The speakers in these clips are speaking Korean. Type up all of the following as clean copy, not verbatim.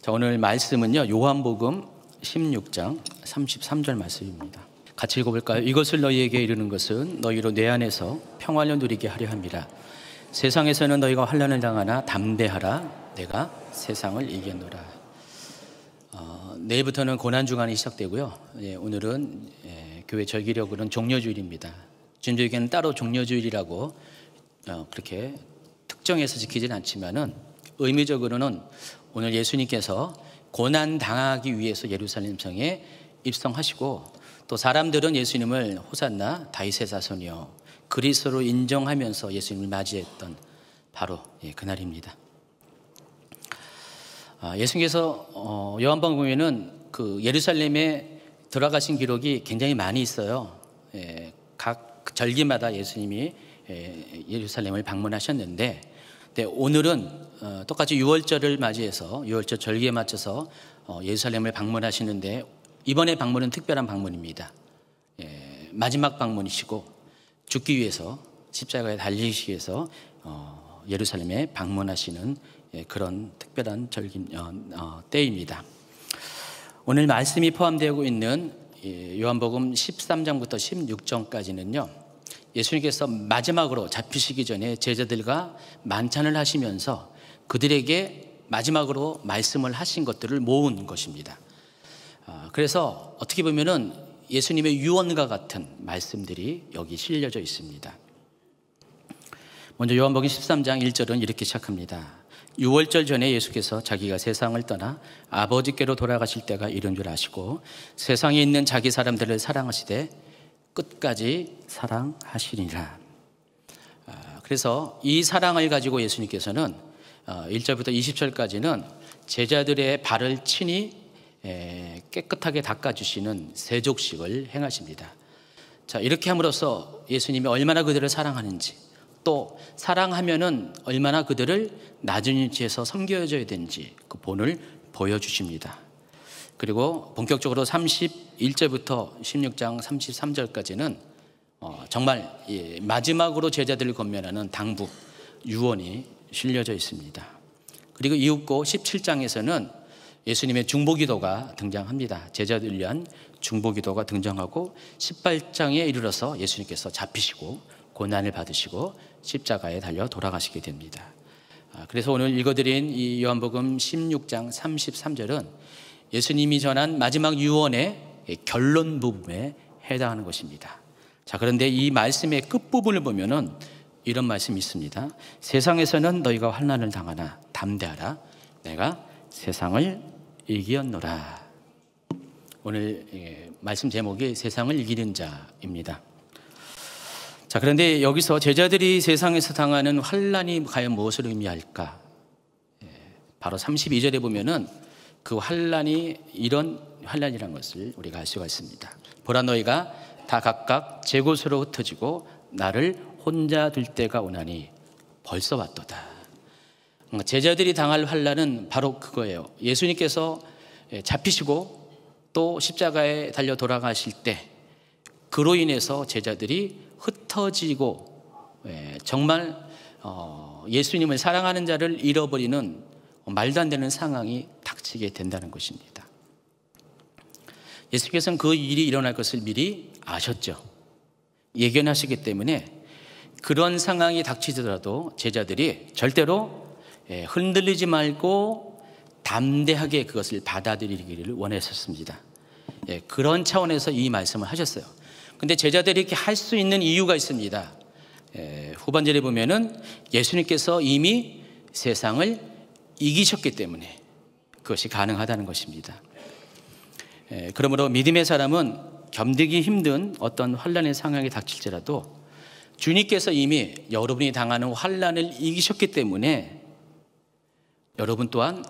자, 오늘 말씀은요, 요한복음 16장 33절 말씀입니다. 같이 읽어볼까요? 이것을 너희에게 이르는 것은 너희로 내 안에서 평안을 누리게 하려 함이라. 세상에서는 너희가 환난을 당하나 담대하라. 내가 세상을 이겼노라. 내일부터는 고난주간이 시작되고요. 오늘은 교회 절기력으로는 종려주일입니다. 준주에게는 따로 종려주일이라고 그렇게 특정해서 지키지는 않지만은 의미적으로는 오늘 예수님께서 고난 당하기 위해서 예루살렘 성에 입성하시고, 또 사람들은 예수님을 호산나 다윗의 자손이요 그리스도로 인정하면서 예수님을 맞이했던 바로 그날입니다. 예수님께서 요한복음에는 그 예루살렘에 들어가신 기록이 굉장히 많이 있어요. 각 절기마다 예수님이 예루살렘을 방문하셨는데, 오늘은 똑같이 유월절을 맞이해서 유월절 절기에 맞춰서 예루살렘을 방문하시는데, 이번에 방문은 특별한 방문입니다. 마지막 방문이시고 죽기 위해서 십자가에 달리시기 위해서 예루살렘에 방문하시는 그런 특별한 때입니다. 오늘 말씀이 포함되고 있는 요한복음 13장부터 16장까지는요, 예수님께서 마지막으로 잡히시기 전에 제자들과 만찬을 하시면서 그들에게 마지막으로 말씀을 하신 것들을 모은 것입니다. 그래서 어떻게 보면은 예수님의 유언과 같은 말씀들이 여기 실려져 있습니다. 먼저 요한복음 13장 1절은 이렇게 시작합니다. 유월절 전에 예수께서 자기가 세상을 떠나 아버지께로 돌아가실 때가 이른 줄 아시고 세상에 있는 자기 사람들을 사랑하시되 끝까지 사랑하시리라. 그래서 이 사랑을 가지고 예수님께서는 1절부터 20절까지는 제자들의 발을 친히 깨끗하게 닦아주시는 세족식을 행하십니다. 자, 이렇게 함으로써 예수님이 얼마나 그들을 사랑하는지, 또 사랑하면은 얼마나 그들을 낮은 위치에서 섬겨줘야 되는지 그 본을 보여주십니다. 그리고 본격적으로 31절부터 16장 33절까지는 정말 마지막으로 제자들을 권면하는 당부, 유언이 실려져 있습니다. 그리고 이윽고 17장에서는 예수님의 중보기도가 등장합니다. 제자들을 위한 중보기도가 등장하고 18장에 이르러서 예수님께서 잡히시고 고난을 받으시고 십자가에 달려 돌아가시게 됩니다. 그래서 오늘 읽어드린 이 요한복음 16장 33절은 예수님이 전한 마지막 유언의 결론 부분에 해당하는 것입니다. 자, 그런데 이 말씀의 끝부분을 보면은 이런 말씀이 있습니다. 세상에서는 너희가 환난을 당하나 담대하라. 내가 세상을 이기었노라. 오늘 말씀 제목이 세상을 이기는 자입니다. 자, 그런데 여기서 제자들이 세상에서 당하는 환난이 과연 무엇을 의미할까? 바로 32절에 보면은 그 환난이 이런 환난이라는 것을 우리가 알 수가 있습니다. 보라, 너희가 다 각각 제 곳으로 흩어지고 나를 혼자 둘 때가 오나니 벌써 왔도다. 제자들이 당할 환난은 바로 그거예요. 예수님께서 잡히시고 또 십자가에 달려 돌아가실 때 그로 인해서 제자들이 흩어지고 정말 예수님을 사랑하는 자를 잃어버리는 말도 안 되는 상황이 닥치게 된다는 것입니다. 예수께서는 그 일이 일어날 것을 미리 아셨죠. 예견하시기 때문에 그런 상황이 닥치더라도 제자들이 절대로 흔들리지 말고 담대하게 그것을 받아들이기를 원했었습니다. 그런 차원에서 이 말씀을 하셨어요. 근데 제자들이 이렇게 할 수 있는 이유가 있습니다. 후반절에 보면은 예수님께서 이미 세상을 이기셨기 때문에 그것이 가능하다는 것입니다. 그러므로 믿음의 사람은 견디기 힘든 어떤 환난의 상황이 닥칠지라도 주님께서 이미 여러분이 당하는 환난을 이기셨기 때문에 여러분 또한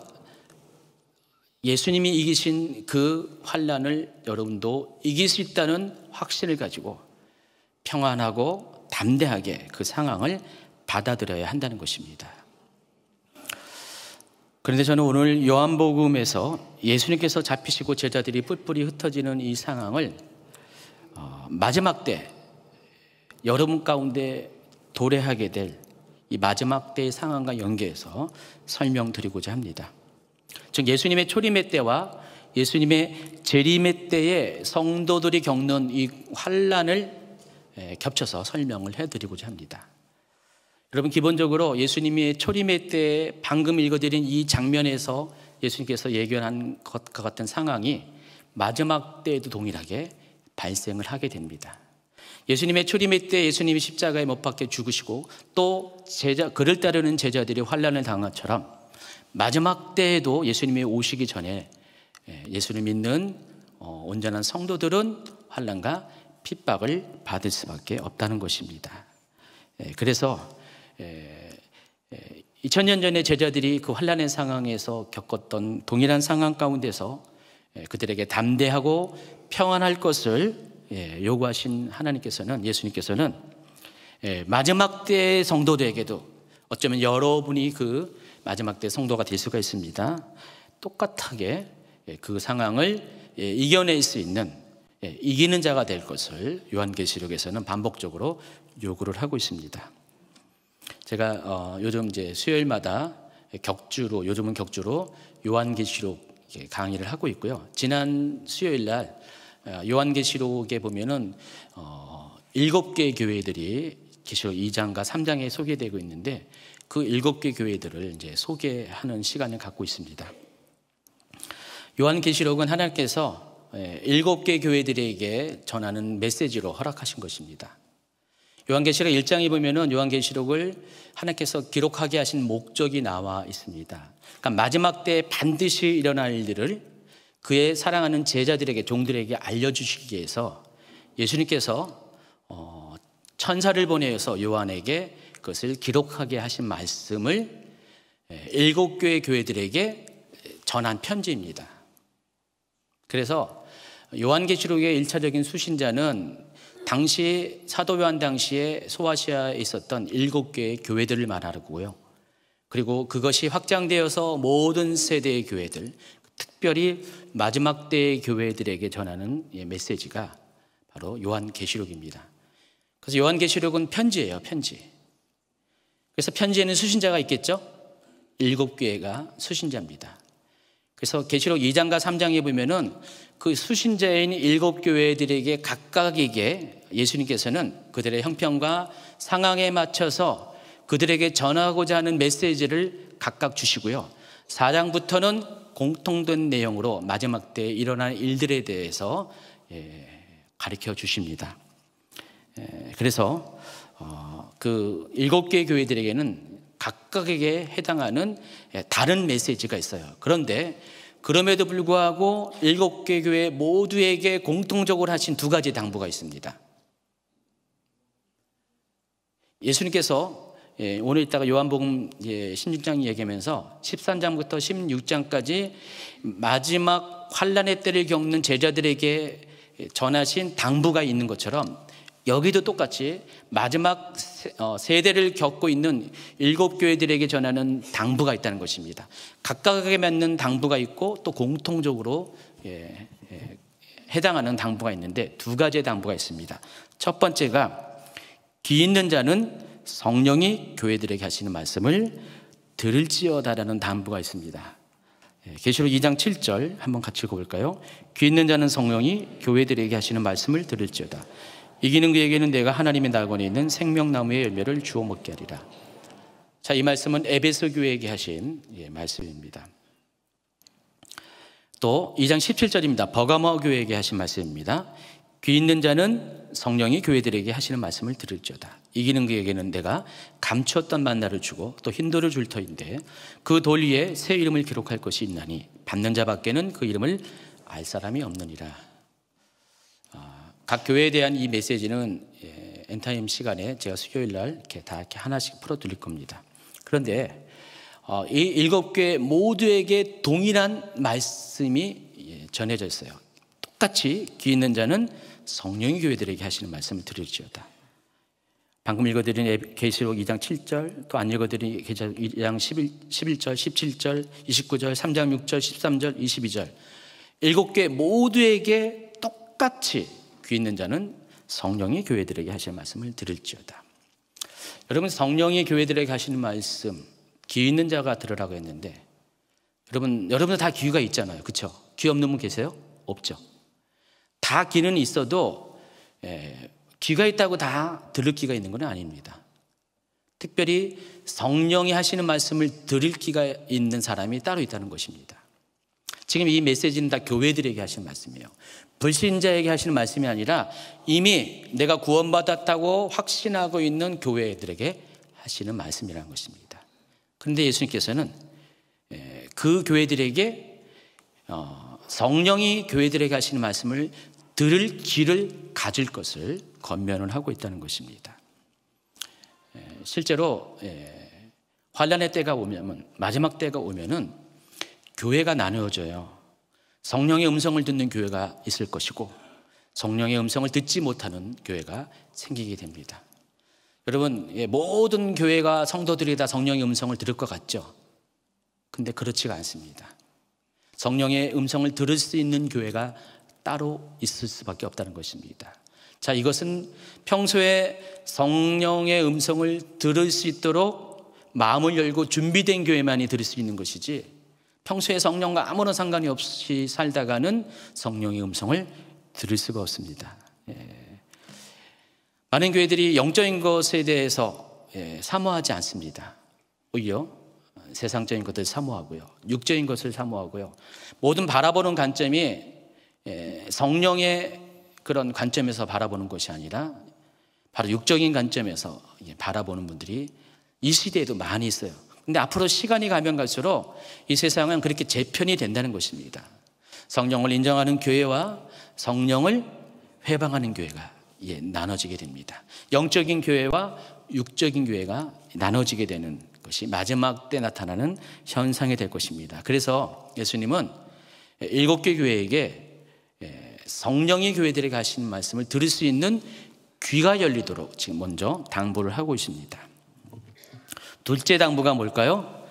예수님이 이기신 그 환난을 여러분도 이길 수 있다는 확신을 가지고 평안하고 담대하게 그 상황을 받아들여야 한다는 것입니다. 그런데 저는 오늘 요한복음에서 예수님께서 잡히시고 제자들이 뿔뿔이 흩어지는 이 상황을 마지막 때 여러분 가운데 도래하게 될 이 마지막 때의 상황과 연계해서 설명드리고자 합니다. 즉 예수님의 초림의 때와 예수님의 재림의 때에 성도들이 겪는 이 환난을 겹쳐서 설명을 해드리고자 합니다. 여러분, 기본적으로 예수님의 초림의 때 방금 읽어드린 이 장면에서 예수님께서 예견한 것과 같은 상황이 마지막 때에도 동일하게 발생을 하게 됩니다. 예수님의 초림의 때 예수님이 십자가에 못 박혀 죽으시고 또 그를 따르는 제자들이 환난을 당한 것처럼 마지막 때에도 예수님이 오시기 전에 예수를 믿는 온전한 성도들은 환난과 핍박을 받을 수밖에 없다는 것입니다. 그래서 2000년 전에 제자들이 그 환난의 상황에서 겪었던 동일한 상황 가운데서 그들에게 담대하고 평안할 것을 요구하신 하나님께서는, 예수님께서는 마지막 때의 성도들에게도, 어쩌면 여러분이 그 마지막 때 성도가 될 수가 있습니다, 똑같하게 그 상황을 이겨낼 수 있는 이기는 자가 될 것을 요한계시록에서는 반복적으로 요구를 하고 있습니다. 제가 요즘 이제 수요일마다 요즘은 격주로 요한계시록 강의를 하고 있고요. 지난 수요일 날 요한계시록에 보면은 7개 교회들이 계시록 2장과 3장에 소개되고 있는데 그 7개 교회들을 이제 소개하는 시간을 갖고 있습니다. 요한계시록은 하나님께서 7개 교회들에게 전하는 메시지로 허락하신 것입니다. 요한계시록 1장에 보면은 요한계시록을 하나님께서 기록하게 하신 목적이 나와 있습니다. 그러니까 마지막 때 반드시 일어날 일들을 그의 사랑하는 제자들에게, 종들에게 알려주시기 위해서 예수님께서 천사를 보내서 요한에게 그것을 기록하게 하신 말씀을 7교회 교회들에게 전한 편지입니다. 그래서 요한계시록의 1차적인 수신자는 당시 사도 요한 당시에 소아시아에 있었던 7개의 교회들을 말하고요. 그리고 그것이 확장되어서 모든 세대의 교회들, 특별히 마지막 때의 교회들에게 전하는 메시지가 바로 요한계시록입니다. 그래서 요한계시록은 편지예요, 편지. 그래서 편지에는 수신자가 있겠죠? 7교회가 수신자입니다. 그래서 계시록 2장과 3장에 보면은 그 수신자인 7교회들에게 각각에게 예수님께서는 그들의 형편과 상황에 맞춰서 그들에게 전하고자 하는 메시지를 각각 주시고요. 4장부터는 공통된 내용으로 마지막 때에 일어날 일들에 대해서 가르쳐 주십니다. 그래서 그 7개의 교회들에게는 각각에게 해당하는 다른 메시지가 있어요. 그런데 그럼에도 불구하고 7개 교회 모두에게 공통적으로 하신 2가지 당부가 있습니다. 예수님께서 오늘 이따가 요한복음 16장 얘기하면서 13장부터 16장까지 마지막 환난의 때를 겪는 제자들에게 전하신 당부가 있는 것처럼 여기도 똑같이 마지막 세대를 겪고 있는 7교회들에게 전하는 당부가 있다는 것입니다. 각각에게 맞는 당부가 있고 또 공통적으로 해당하는 당부가 있는데 2가지의 당부가 있습니다. 첫 번째가 귀 있는 자는 성령이 교회들에게 하시는 말씀을 들을지어다라는 당부가 있습니다. 계시록 2장 7절 한번 같이 읽어볼까요? 귀 있는 자는 성령이 교회들에게 하시는 말씀을 들을지어다. 이기는 그에게는 내가 하나님의 낙원에 있는 생명나무의 열매를 주워 먹게 하리라. 자, 이 말씀은 에베소 교회에게 하신 말씀입니다. 또 2장 17절입니다. 버가모 교회에게 하신 말씀입니다. 귀 있는 자는 성령이 교회들에게 하시는 말씀을 들을지어다. 이기는 그에게는 내가 감추었던 만나를 주고 또 흰돌을 줄 터인데 그 돌 위에 새 이름을 기록할 것이 있나니 받는 자밖에는 그 이름을 알 사람이 없느니라. 각 교회에 대한 이 메시지는 엔타임 시간에 제가 수요일 날 이렇게 하나씩 풀어드릴 겁니다. 그런데 이 7개 모두에게 동일한 말씀이 전해져 있어요. 똑같이 귀 있는 자는 성령이 교회들에게 하시는 말씀을 들을지어다. 방금 읽어드린 계시록 2장 7절, 또 안 읽어드린 계시록 2장 11절, 17절, 29절, 3장 6절, 13절, 22절 7개 모두에게 똑같이 귀 있는 자는 성령이 교회들에게 하시는 말씀을 들을지어다. 여러분, 성령이 교회들에게 하시는 말씀, 귀 있는 자가 들으라고 했는데 여러분들 다 귀가 있잖아요. 그렇죠? 귀 없는 분 계세요? 없죠. 다 귀는 있어도 귀가 있다고 다 들을 귀가 있는 건 아닙니다. 특별히 성령이 하시는 말씀을 들을 귀가 있는 사람이 따로 있다는 것입니다. 지금 이 메시지는 다 교회들에게 하시는 말씀이에요. 불신자에게 하시는 말씀이 아니라 이미 내가 구원받았다고 확신하고 있는 교회들에게 하시는 말씀이라는 것입니다. 그런데 예수님께서는 그 교회들에게 성령이 교회들에게 하시는 말씀을 들을 귀를 가질 것을 권면을 하고 있다는 것입니다. 실제로 환난의 때가 오면, 마지막 때가 오면은 교회가 나누어져요. 성령의 음성을 듣는 교회가 있을 것이고 성령의 음성을 듣지 못하는 교회가 생기게 됩니다. 여러분, 모든 교회가 성도들이 다 성령의 음성을 들을 것 같죠? 근데 그렇지가 않습니다. 성령의 음성을 들을 수 있는 교회가 따로 있을 수밖에 없다는 것입니다. 자, 이것은 평소에 성령의 음성을 들을 수 있도록 마음을 열고 준비된 교회만이 들을 수 있는 것이지, 평소에 성령과 아무런 상관이 없이 살다가는 성령의 음성을 들을 수가 없습니다. 많은 교회들이 영적인 것에 대해서 사모하지 않습니다. 오히려 세상적인 것을 사모하고요, 육적인 것을 사모하고요, 모든 바라보는 관점이 성령의 그런 관점에서 바라보는 것이 아니라 바로 육적인 관점에서 바라보는 분들이 이 시대에도 많이 있어요. 근데 앞으로 시간이 가면 갈수록 이 세상은 그렇게 재편이 된다는 것입니다. 성령을 인정하는 교회와 성령을 회방하는 교회가 나눠지게 됩니다. 영적인 교회와 육적인 교회가 나눠지게 되는 것이 마지막 때 나타나는 현상이 될 것입니다. 그래서 예수님은 7개 교회에게 성령이 교회들에게 하시는 말씀을 들을 수 있는 귀가 열리도록 지금 먼저 당부를 하고 있습니다. 둘째 당부가 뭘까요?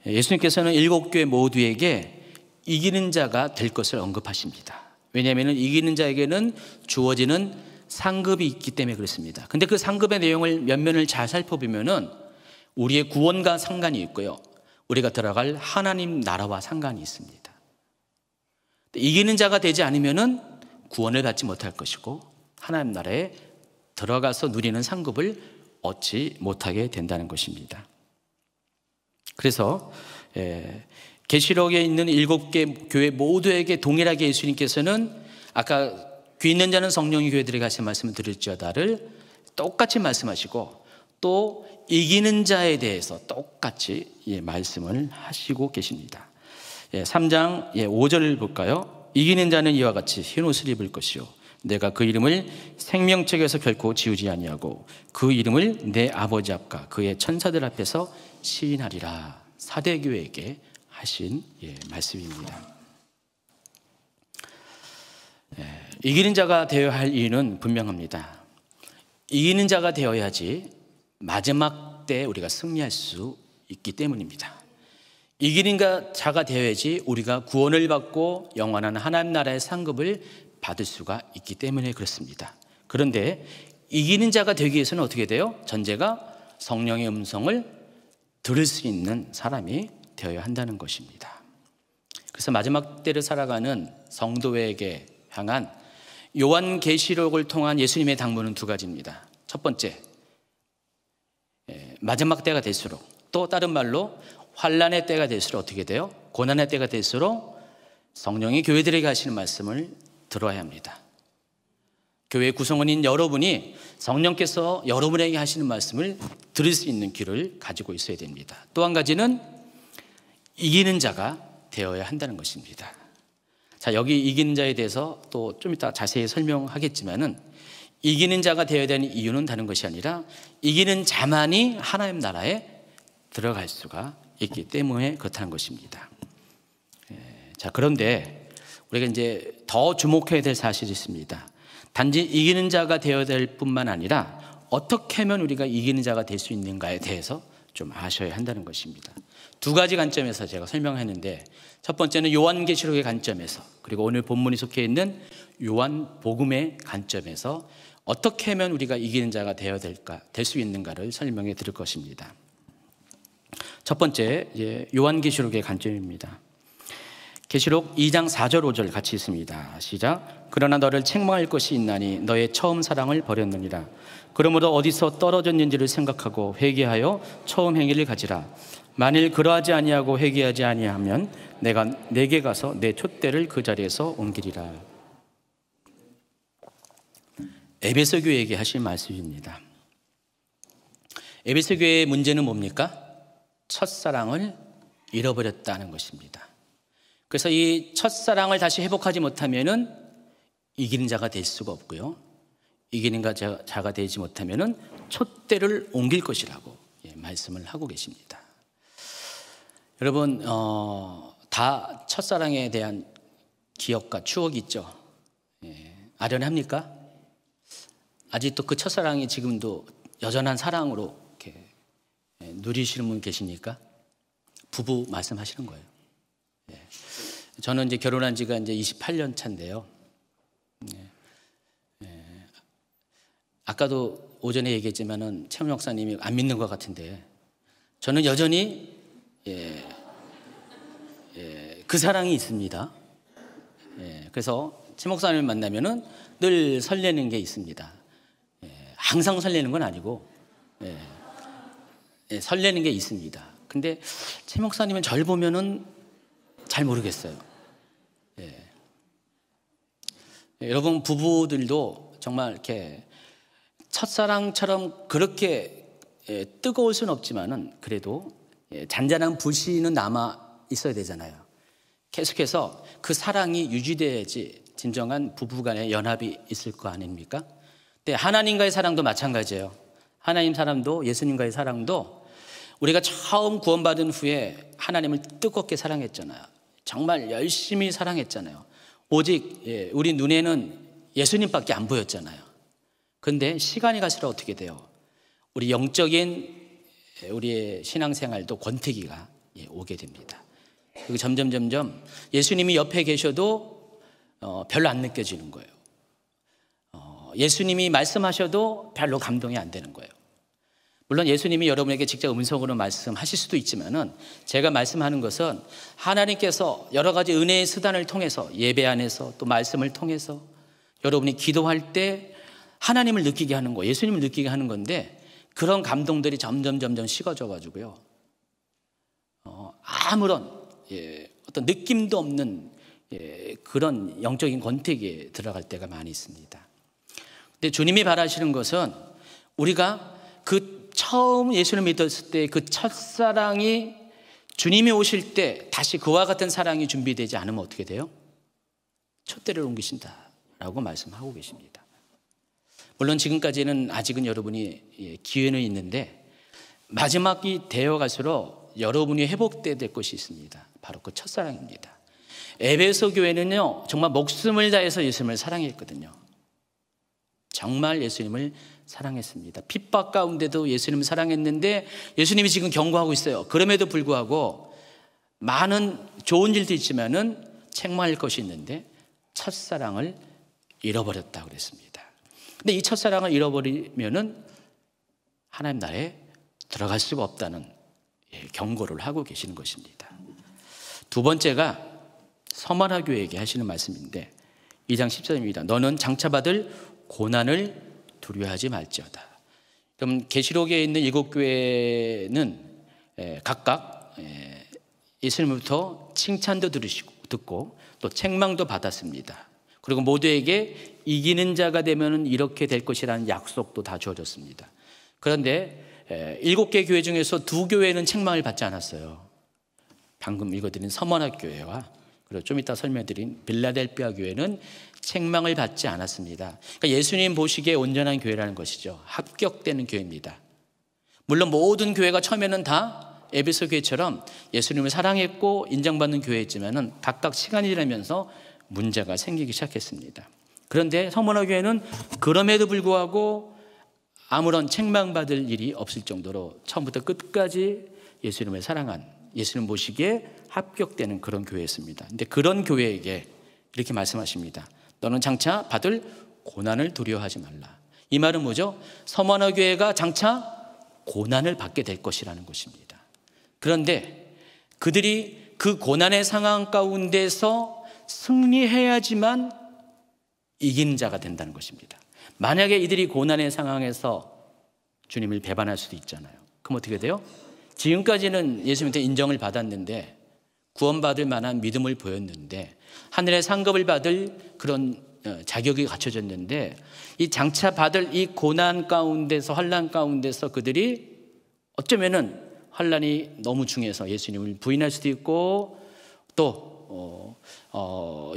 예수님께서는 7교회 모두에게 이기는 자가 될 것을 언급하십니다. 왜냐하면 이기는 자에게는 주어지는 상급이 있기 때문에 그렇습니다. 근데 그 상급의 내용을 몇 면을 잘 살펴보면은 우리의 구원과 상관이 있고요, 우리가 들어갈 하나님 나라와 상관이 있습니다. 이기는 자가 되지 않으면은 구원을 받지 못할 것이고 하나님 나라에 들어가서 누리는 상급을 얻지 못하게 된다는 것입니다. 그래서 계시록에 있는 7개 교회 모두에게 동일하게 예수님께서는 아까 귀 있는 자는 성령이 교회들에게 하신 말씀을 들을지어다를 똑같이 말씀하시고 또 이기는 자에 대해서 똑같이 말씀을 하시고 계십니다. 3장 5절을 볼까요? 이기는 자는 이와 같이 흰 옷을 입을 것이요 내가 그 이름을 생명책에서 결코 지우지 아니하고 그 이름을 내 아버지 앞과 그의 천사들 앞에서 시인하리라. 사대교회에게 하신 말씀입니다. 이기는 자가 되어야 할 이유는 분명합니다. 이기는 자가 되어야지 마지막 때 우리가 승리할 수 있기 때문입니다. 이기는 자가 되어야지 우리가 구원을 받고 영원한 하나님 나라의 상급을 받을 수가 있기 때문에 그렇습니다. 그런데 이기는 자가 되기 위해서는 어떻게 돼요? 전제가 성령의 음성을 들을 수 있는 사람이 되어야 한다는 것입니다. 그래서 마지막 때를 살아가는 성도에게 향한 요한계시록을 통한 예수님의 당부는 두 가지입니다. 첫 번째, 마지막 때가 될수록, 또 다른 말로 환난의 때가 될수록 어떻게 돼요? 고난의 때가 될수록 성령이 교회들에게 하시는 말씀을 들어야 합니다. 교회 구성원인 여러분이 성령께서 여러분에게 하시는 말씀을 들을 수 있는 귀를 가지고 있어야 됩니다. 또 한 가지는 이기는 자가 되어야 한다는 것입니다. 자, 여기 이기는 자에 대해서 또 좀 이따 자세히 설명하겠지만은 이기는 자가 되어야 되는 이유는 다른 것이 아니라 이기는 자만이 하나님 나라에 들어갈 수가 있기 때문에 그렇다는 것입니다. 자, 그런데 우리가 이제 더 주목해야 될 사실이 있습니다. 단지 이기는 자가 되어야 될 뿐만 아니라 어떻게 하면 우리가 이기는 자가 될 수 있는가에 대해서 좀 아셔야 한다는 것입니다. 두 가지 관점에서 제가 설명했는데, 첫 번째는 요한계시록의 관점에서, 그리고 오늘 본문이 속해 있는 요한복음의 관점에서 어떻게 하면 우리가 이기는 자가 되어야 될까, 될 수 있는가를 설명해 드릴 것입니다. 첫 번째, 요한계시록의 관점입니다. 계시록 2장 4절 5절 같이 있습니다. 시작. 그러나 너를 책망할 것이 있나니 너의 처음 사랑을 버렸느니라. 그러므로 어디서 떨어졌는지를 생각하고 회개하여 처음 행위를 가지라. 만일 그러하지 아니하고 회개하지 아니하면 내가 내게 가서 내 촛대를 그 자리에서 옮기리라. 에베소 교회에게 하실 말씀입니다. 에베소 교회의 문제는 뭡니까? 첫사랑을 잃어버렸다는 것입니다. 그래서 이 첫사랑을 다시 회복하지 못하면은 이기는 자가 될 수가 없고요. 이기는 자가 되지 못하면은 촛대를 옮길 것이라고 말씀을 하고 계십니다. 여러분, 다 첫사랑에 대한 기억과 추억이 있죠. 아련합니까? 아직도 그 첫사랑이 지금도 여전한 사랑으로 이렇게 누리시는 분 계십니까? 부부 말씀하시는 거예요. 저는 이제 결혼한 지가 이제 28년 차인데요. 아까도 오전에 얘기했지만은 최 목사님이 안 믿는 것 같은데 저는 여전히 그 사랑이 있습니다. 그래서 최 목사님을 만나면은 늘 설레는 게 있습니다. 항상 설레는 건 아니고 설레는 게 있습니다. 근데 최 목사님은 절 보면은 잘 모르겠어요. 여러분 부부들도 정말 이렇게 첫사랑처럼 그렇게 뜨거울 수는 없지만은 그래도 잔잔한 불씨는 남아 있어야 되잖아요. 계속해서 그 사랑이 유지돼야지 진정한 부부간의 연합이 있을 거 아닙니까? 근데 하나님과의 사랑도 마찬가지예요. 하나님 사랑도 예수님과의 사랑도 우리가 처음 구원받은 후에 하나님을 뜨겁게 사랑했잖아요. 정말 열심히 사랑했잖아요. 오직 우리 눈에는 예수님밖에 안 보였잖아요. 그런데 시간이 갈수록 어떻게 돼요? 우리 영적인 우리의 신앙생활도 권태기가 오게 됩니다. 그리고 점점 예수님이 옆에 계셔도 별로 안 느껴지는 거예요. 예수님이 말씀하셔도 별로 감동이 안 되는 거예요. 물론 예수님이 여러분에게 직접 음성으로 말씀하실 수도 있지만은 제가 말씀하는 것은 하나님께서 여러 가지 은혜의 수단을 통해서 예배 안에서 또 말씀을 통해서 여러분이 기도할 때 하나님을 느끼게 하는 거, 예수님을 느끼게 하는 건데 그런 감동들이 점점 식어져 가지고요. 아무런 어떤 느낌도 없는 그런 영적인 권태기에 들어갈 때가 많이 있습니다. 근데 주님이 바라시는 것은 우리가 그 처음 예수를 믿었을 때 그 첫사랑이 주님이 오실 때 다시 그와 같은 사랑이 준비되지 않으면 어떻게 돼요? 촛대를 옮기신다라고 말씀하고 계십니다. 물론 지금까지는 아직은 여러분이 기회는 있는데 마지막이 되어 갈수록 여러분이 회복돼야 될 것이 있습니다. 바로 그 첫사랑입니다. 에베소 교회는요 정말 목숨을 다해서 예수님을 사랑했거든요. 정말 예수님을 사랑했습니다. 핍박 가운데도 예수님을 사랑했는데 예수님이 지금 경고하고 있어요. 그럼에도 불구하고 많은 좋은 일도 있지만은 책망할 것이 있는데 첫사랑을 잃어버렸다고 그랬습니다. 근데 이 첫사랑을 잃어버리면은 하나님 나라에 들어갈 수가 없다는 경고를 하고 계시는 것입니다. 두 번째가 서머나 교회에게 하시는 말씀인데 2장 10절입니다. 너는 장차 받을 고난을 두려워하지 말지어다. 그럼 계시록에 있는 7교회는 각각 예수님부터 칭찬도 듣고 또 책망도 받았습니다. 그리고 모두에게 이기는 자가 되면 이렇게 될 것이라는 약속도 다 주어졌습니다. 그런데 7개 교회 중에서 2교회는 책망을 받지 않았어요. 방금 읽어드린 서머나 교회와 그리고 좀 이따 설명드린 빌라델피아 교회는 책망을 받지 않았습니다. 그러니까 예수님 보시기에 온전한 교회라는 것이죠. 합격되는 교회입니다. 물론 모든 교회가 처음에는 다 에베소 교회처럼 예수님을 사랑했고 인정받는 교회였지만은 각각 시간이 지나면서 문제가 생기기 시작했습니다. 그런데 서머나 교회는 그럼에도 불구하고 아무런 책망받을 일이 없을 정도로 처음부터 끝까지 예수님을 사랑한 예수님 보시기에 합격되는 그런 교회였습니다. 근데 그런 교회에게 이렇게 말씀하십니다. 너는 장차 받을 고난을 두려워하지 말라. 이 말은 뭐죠? 서머나 교회가 장차 고난을 받게 될 것이라는 것입니다. 그런데 그들이 그 고난의 상황 가운데서 승리해야지만 이기는 자가 된다는 것입니다. 만약에 이들이 고난의 상황에서 주님을 배반할 수도 있잖아요. 그럼 어떻게 돼요? 지금까지는 예수님한테 인정을 받았는데, 구원받을 만한 믿음을 보였는데, 하늘의 상급을 받을 그런 자격이 갖춰졌는데, 이 장차 받을 이 고난 가운데서, 환난 가운데서 그들이 어쩌면은 환난이 너무 중해서 예수님을 부인할 수도 있고, 또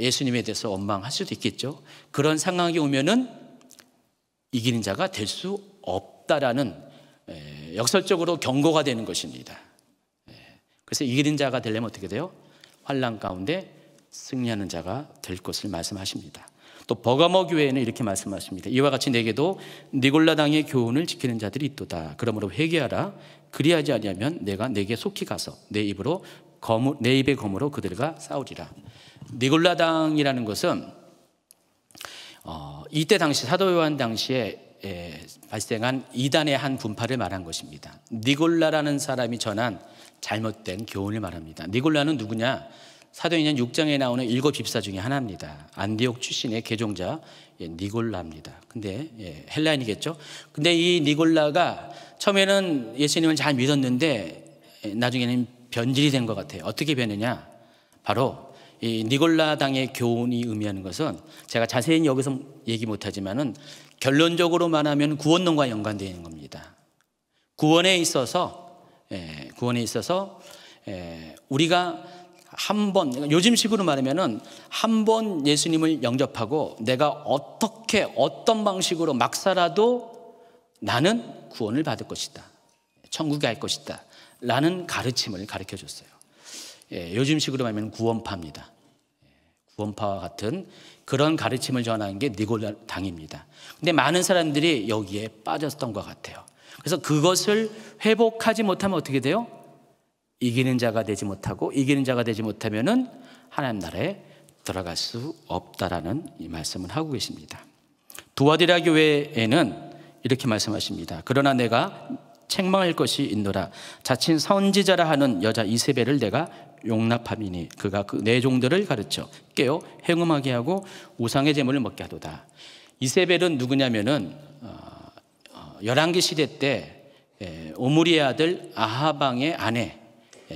예수님에 대해서 원망할 수도 있겠죠. 그런 상황이 오면은 이기는 자가 될 수 없다라는 역설적으로 경고가 되는 것입니다. 그래서 이기는 자가 되려면 어떻게 돼요? 환난 가운데 승리하는 자가 될 것을 말씀하십니다. 또 버가모 교회에는 이렇게 말씀하십니다. 이와 같이 내게도 니골라당의 교훈을 지키는 자들이 있도다. 그러므로 회개하라. 그리하지 아니하면 내가 내게 속히 가서 내 입의 검으로 그들과 싸우리라. 니골라당이라는 것은 이때 당시 사도 요한 당시에 발생한 이단의 한 분파를 말한 것입니다. 니골라라는 사람이 전한 잘못된 교훈을 말합니다. 니골라는 누구냐? 사도행전 6장에 나오는 7 집사 중에 하나입니다. 안디옥 출신의 개종자 니골라입니다. 근데 헬라인이겠죠. 근데 이 니골라가 처음에는 예수님을 잘 믿었는데 나중에는 변질이 된 것 같아요. 어떻게 변했냐? 바로 이 니골라 당의 교훈이 의미하는 것은, 제가 자세히 여기서 얘기 못하지만은 결론적으로 말하면 구원론과 연관되어 있는 겁니다. 구원에 있어서 우리가 한 번, 요즘식으로 말하면은 한 번 예수님을 영접하고 내가 어떤 방식으로 막 살아도 나는 구원을 받을 것이다, 천국에 갈 것이다 라는 가르침을 가르쳐 줬어요. 요즘식으로 말하면 구원파입니다. 구원파와 같은 그런 가르침을 전하는 게 니골라 당입니다. 근데 많은 사람들이 여기에 빠졌던 것 같아요. 그래서 그것을 회복하지 못하면 어떻게 돼요? 이기는 자가 되지 못하고, 이기는 자가 되지 못하면은 하나님 나라에 들어갈 수 없다라는 이 말씀을 하고 계십니다. 두아디라 교회에는 이렇게 말씀하십니다. 그러나 내가 책망할 것이 있노라. 자칭 선지자라 하는 여자 이세벨을 내가 용납함이니 그가 내 종들을 가르쳐 깨어 행음하게 하고 우상의 제물을 먹게 하도다. 이세벨은 누구냐면은 열왕기 시대 때 오므리의 아들 아하방의 아내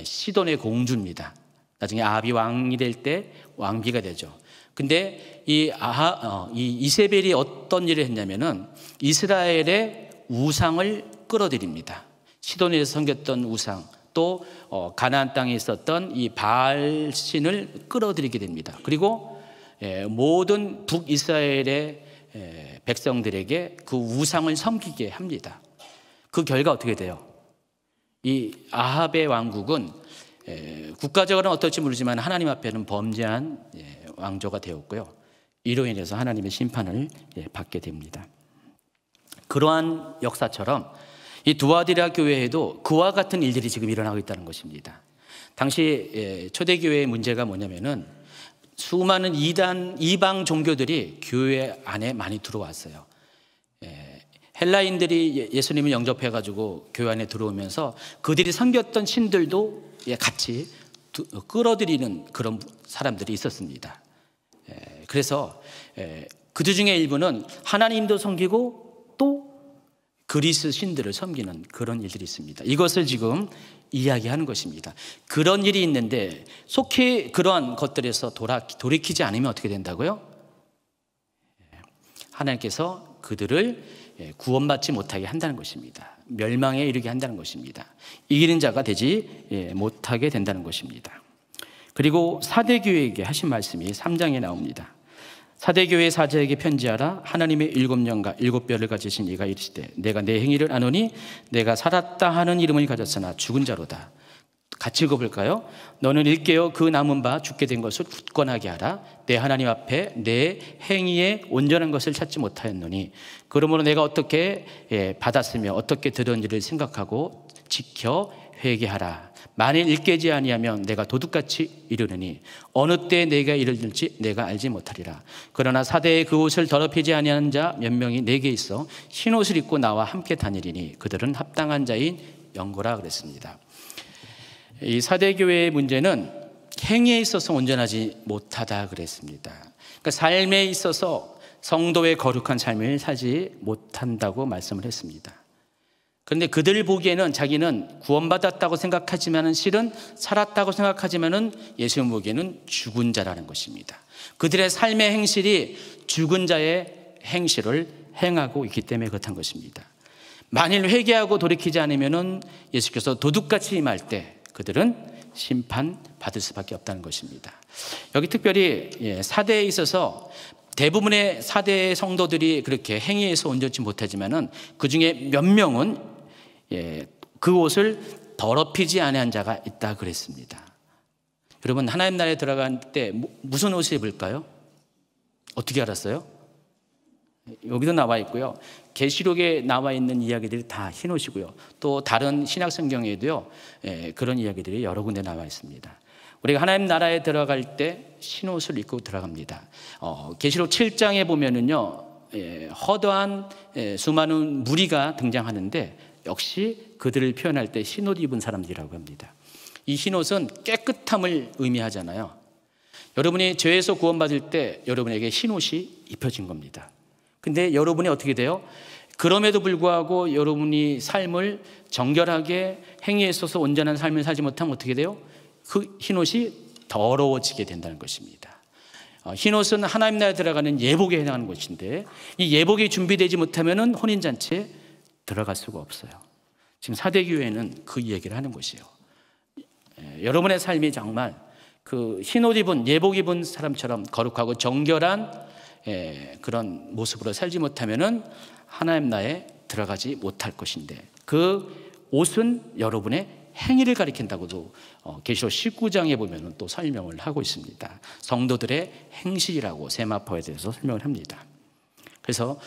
시돈의 공주입니다. 나중에 아합이 왕이 될 때 왕비가 되죠. 근데 이 이세벨이 어떤 일을 했냐면은 이스라엘의 우상을 끌어들입니다. 시돈에서 섬겼던 우상, 또 가나안 땅에 있었던 이 바알 신을 끌어들이게 됩니다. 그리고 모든 북이스라엘의 백성들에게 그 우상을 섬기게 합니다. 그 결과 어떻게 돼요? 이 아합의 왕국은 국가적으로는 어떨지 모르지만 하나님 앞에는 범죄한 왕조가 되었고요. 이로 인해서 하나님의 심판을 받게 됩니다. 그러한 역사처럼 이 두아디라 교회에도 그와 같은 일들이 지금 일어나고 있다는 것입니다. 당시 초대교회의 문제가 뭐냐면은 수많은 이방 종교들이 교회 안에 많이 들어왔어요. 헬라인들이 예수님을 영접해가지고 교회 안에 들어오면서 그들이 섬겼던 신들도 같이 끌어들이는 그런 사람들이 있었습니다. 그래서 그들 중에 일부는 하나님도 섬기고 또 그리스 신들을 섬기는 그런 일들이 있습니다. 이것을 지금 이야기하는 것입니다. 그런 일이 있는데 속히 그러한 것들에서 돌이키지 않으면 어떻게 된다고요? 하나님께서 그들을 구원받지 못하게 한다는 것입니다. 멸망에 이르게 한다는 것입니다. 이기는 자가 되지 못하게 된다는 것입니다. 그리고 사대교회에게 하신 말씀이 3장에 나옵니다. 사대교회 사자에게 편지하라. 하나님의 7년과 7뼈를 가지신 이가 이르시되 내가 내 행위를 아노니 내가 살았다 하는 이름을 가졌으나 죽은 자로다. 같이 읽어볼까요? 너는 일깨어 그 남은 바 죽게 된 것을 굳건하게 하라. 내 하나님 앞에 내 행위에 온전한 것을 찾지 못하였노니 그러므로 내가 어떻게 받았으며 어떻게 들었는지를 생각하고 지켜 회개하라. 만일 일깨지 아니하면 내가 도둑같이 이르느니 어느 때 내가 이르는지 내가 알지 못하리라. 그러나 사대에 그 옷을 더럽히지 아니하는 자 몇 명이 내게 있어 흰 옷을 입고 나와 함께 다니리니 그들은 합당한 자인 영고라 그랬습니다. 이 사대교회의 문제는 행위에 있어서 온전하지 못하다 그랬습니다. 그러니까 삶에 있어서 성도의 거룩한 삶을 살지 못한다고 말씀을 했습니다. 그런데 그들 보기에는 자기는 구원받았다고 생각하지만은 실은 살았다고 생각하지만은 예수님 보기에는 죽은 자라는 것입니다. 그들의 삶의 행실이 죽은 자의 행실을 행하고 있기 때문에 그렇다는 것입니다. 만일 회개하고 돌이키지 않으면은 예수께서 도둑같이 임할 때 그들은 심판받을 수밖에 없다는 것입니다. 여기 특별히 사대에 있어서 대부분의 사대 성도들이 그렇게 행위에서 온전치 못하지만은 그 중에 몇 명은 그 옷을 더럽히지 아니한 자가 있다 그랬습니다. 여러분, 하나님 나라에 들어갈 때 무슨 옷을 입을까요? 어떻게 알았어요? 여기도 나와 있고요. 계시록에 나와 있는 이야기들이 다 흰옷이고요. 또 다른 신약 성경에도요, 그런 이야기들이 여러 군데 나와 있습니다. 우리가 하나님 나라에 들어갈 때 흰옷을 입고 들어갑니다. 계시록 7장에 보면은요, 허다한 수많은 무리가 등장하는데 역시 그들을 표현할 때 흰옷 입은 사람들이라고 합니다. 이 흰옷은 깨끗함을 의미하잖아요. 여러분이 죄에서 구원받을 때 여러분에게 흰옷이 입혀진 겁니다. 근데 여러분이 어떻게 돼요? 그럼에도 불구하고 여러분이 삶을 정결하게 행위에 있어서 온전한 삶을 살지 못하면 어떻게 돼요? 그 흰옷이 더러워지게 된다는 것입니다. 흰옷은 하나님 나라에 들어가는 예복에 해당하는 것인데 이 예복이 준비되지 못하면 혼인잔치에 들어갈 수가 없어요. 지금 사대교회는 그 얘기를 하는 것이에요. 여러분의 삶이 정말 그 흰옷 입은 예복 입은 사람처럼 거룩하고 정결한 그런 모습으로 살지 못하면은 하나님 나라에 들어가지 못할 것인데 그 옷은 여러분의 행위를 가리킨다고도 계시록 19장에 보면은 또 설명을 하고 있습니다. 성도들의 행실이라고 세마포에 대해서 설명을 합니다. 그래서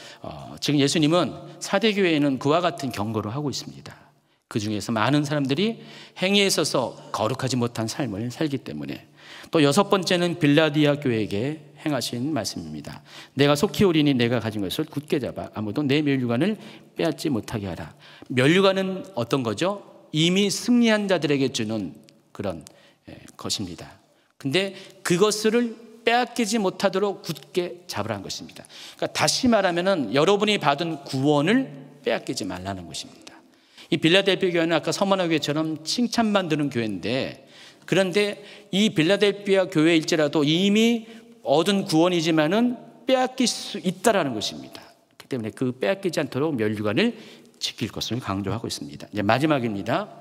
지금 예수님은 사대교회에는 그와 같은 경고를 하고 있습니다. 그 중에서 많은 사람들이 행위에 있어서 거룩하지 못한 삶을 살기 때문에. 또 여섯 번째는 빌라디아 교회에게 행하신 말씀입니다. 내가 속히 오리니 내가 가진 것을 굳게 잡아 아무도 내 면류관을 빼앗지 못하게 하라. 면류관은 어떤 거죠? 이미 승리한 자들에게 주는 그런 것입니다. 근데 그것을 빼앗기지 못하도록 굳게 잡으라는 것입니다. 그러니까 다시 말하면은 여러분이 받은 구원을 빼앗기지 말라는 것입니다. 이 빌라델피아 교회는 아까 서머나 교회처럼 칭찬받는 교회인데, 그런데 이 빌라델피아 교회일지라도 이미 얻은 구원이지만은 빼앗길 수 있다라는 것입니다. 그렇기 때문에 그 빼앗기지 않도록 면류관을 지킬 것을 강조하고 있습니다. 이제 마지막입니다.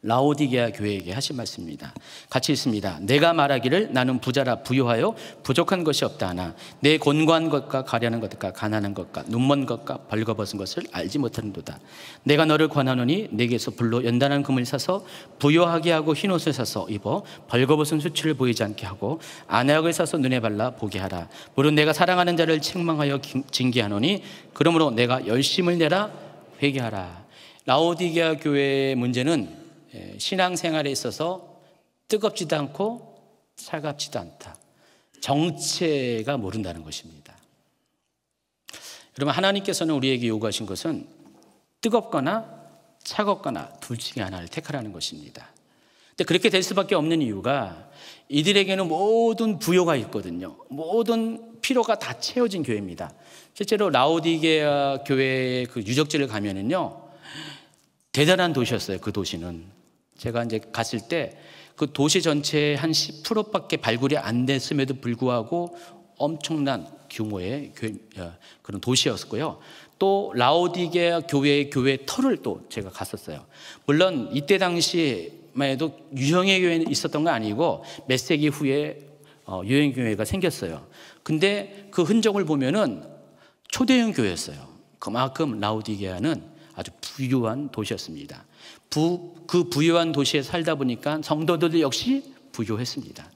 라오디게아 교회에게 하신 말씀입니다. 같이 있습니다. 내가 말하기를 나는 부자라 부유하여 부족한 것이 없다 하나 내 곤고한 것과 가련한 것과 가난한 것과 눈먼 것과 벌거벗은 것을 알지 못하는도다. 내가 너를 권하노니 내게서 불로 연단한 금을 사서 부유하게 하고 흰옷을 사서 입어 벌거벗은 수치를 보이지 않게 하고 안약을 사서 눈에 발라 보게 하라. 물론 내가 사랑하는 자를 책망하여 징계하노니 그러므로 내가 열심을 내라 회개하라. 라오디게아 교회의 문제는 신앙생활에 있어서 뜨겁지도 않고 차갑지도 않다. 정체가 모른다는 것입니다. 여러분, 하나님께서는 우리에게 요구하신 것은 뜨겁거나 차갑거나 둘 중에 하나를 택하라는 것입니다. 근데 그렇게 될 수밖에 없는 이유가 이들에게는 모든 부요가 있거든요. 모든 필요가 다 채워진 교회입니다. 실제로 라오디게아 교회의 그 유적지를 가면은요, 대단한 도시였어요. 그 도시는 제가 이제 갔을 때 그 도시 전체의 한 10%밖에 발굴이 안 됐음에도 불구하고 엄청난 규모의 그런 도시였고요. 또 라오디게아 교회의 교회 터를 또 제가 갔었어요. 물론 이때 당시만 해도 유형의 교회는 있었던 건 아니고 몇 세기 후에 유형 교회가 생겼어요. 근데 그 흔적을 보면은 초대형 교회였어요. 그만큼 라오디게아는 아주 부유한 도시였습니다. 그 부유한 도시에 살다 보니까 성도들 역시 부유했습니다.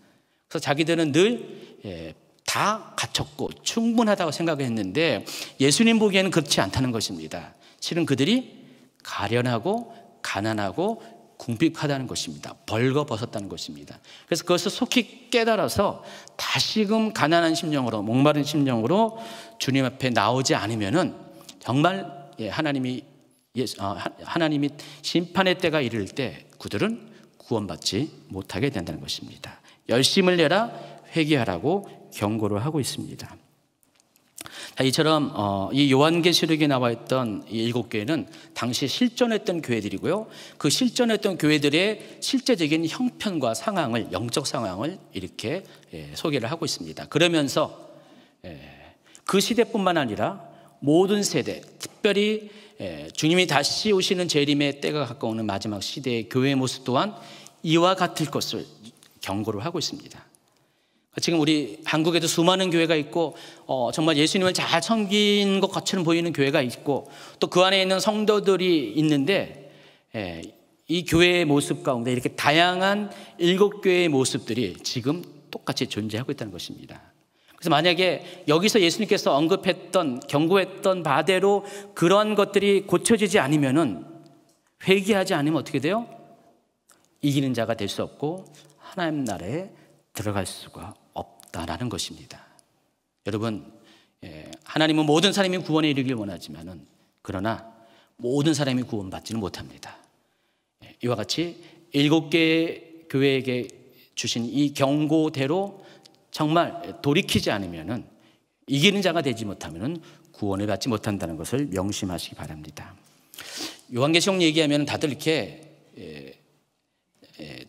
그래서 자기들은 늘 다 갖췄고 충분하다고 생각했는데 예수님 보기에는 그렇지 않다는 것입니다. 실은 그들이 가련하고 가난하고 궁핍하다는 것입니다. 벌거벗었다는 것입니다. 그래서 그것을 속히 깨달아서 다시금 가난한 심령으로, 목마른 심령으로 주님 앞에 나오지 않으면은 정말 하나님이 심판의 때가 이를 때 그들은 구원받지 못하게 된다는 것입니다. 열심을 내라 회개하라고 경고를 하고 있습니다. 이처럼 이 요한계시록에 나와 있던 이 7교회는 당시 실존했던 교회들이고요. 그 실존했던 교회들의 실제적인 형편과 상황을, 영적 상황을 이렇게 소개를 하고 있습니다. 그러면서 그 시대뿐만 아니라 모든 세대, 특별히 주님이 다시 오시는 재림의 때가 가까우는 마지막 시대의 교회의 모습 또한 이와 같을 것을 경고를 하고 있습니다. 지금 우리 한국에도 수많은 교회가 있고 정말 예수님을 잘 섬긴 것처럼 보이는 교회가 있고 또 그 안에 있는 성도들이 있는데 이 교회의 모습 가운데 이렇게 다양한 7교회의 모습들이 지금 똑같이 존재하고 있다는 것입니다. 그래서 만약에 여기서 예수님께서 언급했던 경고했던 바대로 그러한 것들이 고쳐지지 않으면은 회개하지 않으면 어떻게 돼요? 이기는 자가 될 수 없고 하나님 나라에 들어갈 수가 없다라는 것입니다. 여러분, 하나님은 모든 사람이 구원에 이르길 원하지만은 그러나 모든 사람이 구원받지는 못합니다. 이와 같이 7개의 교회에게 주신 이 경고대로 정말 돌이키지 않으면은 이기는 자가 되지 못하면은 구원을 받지 못한다는 것을 명심하시기 바랍니다. 요한계시록 얘기하면 다들 이렇게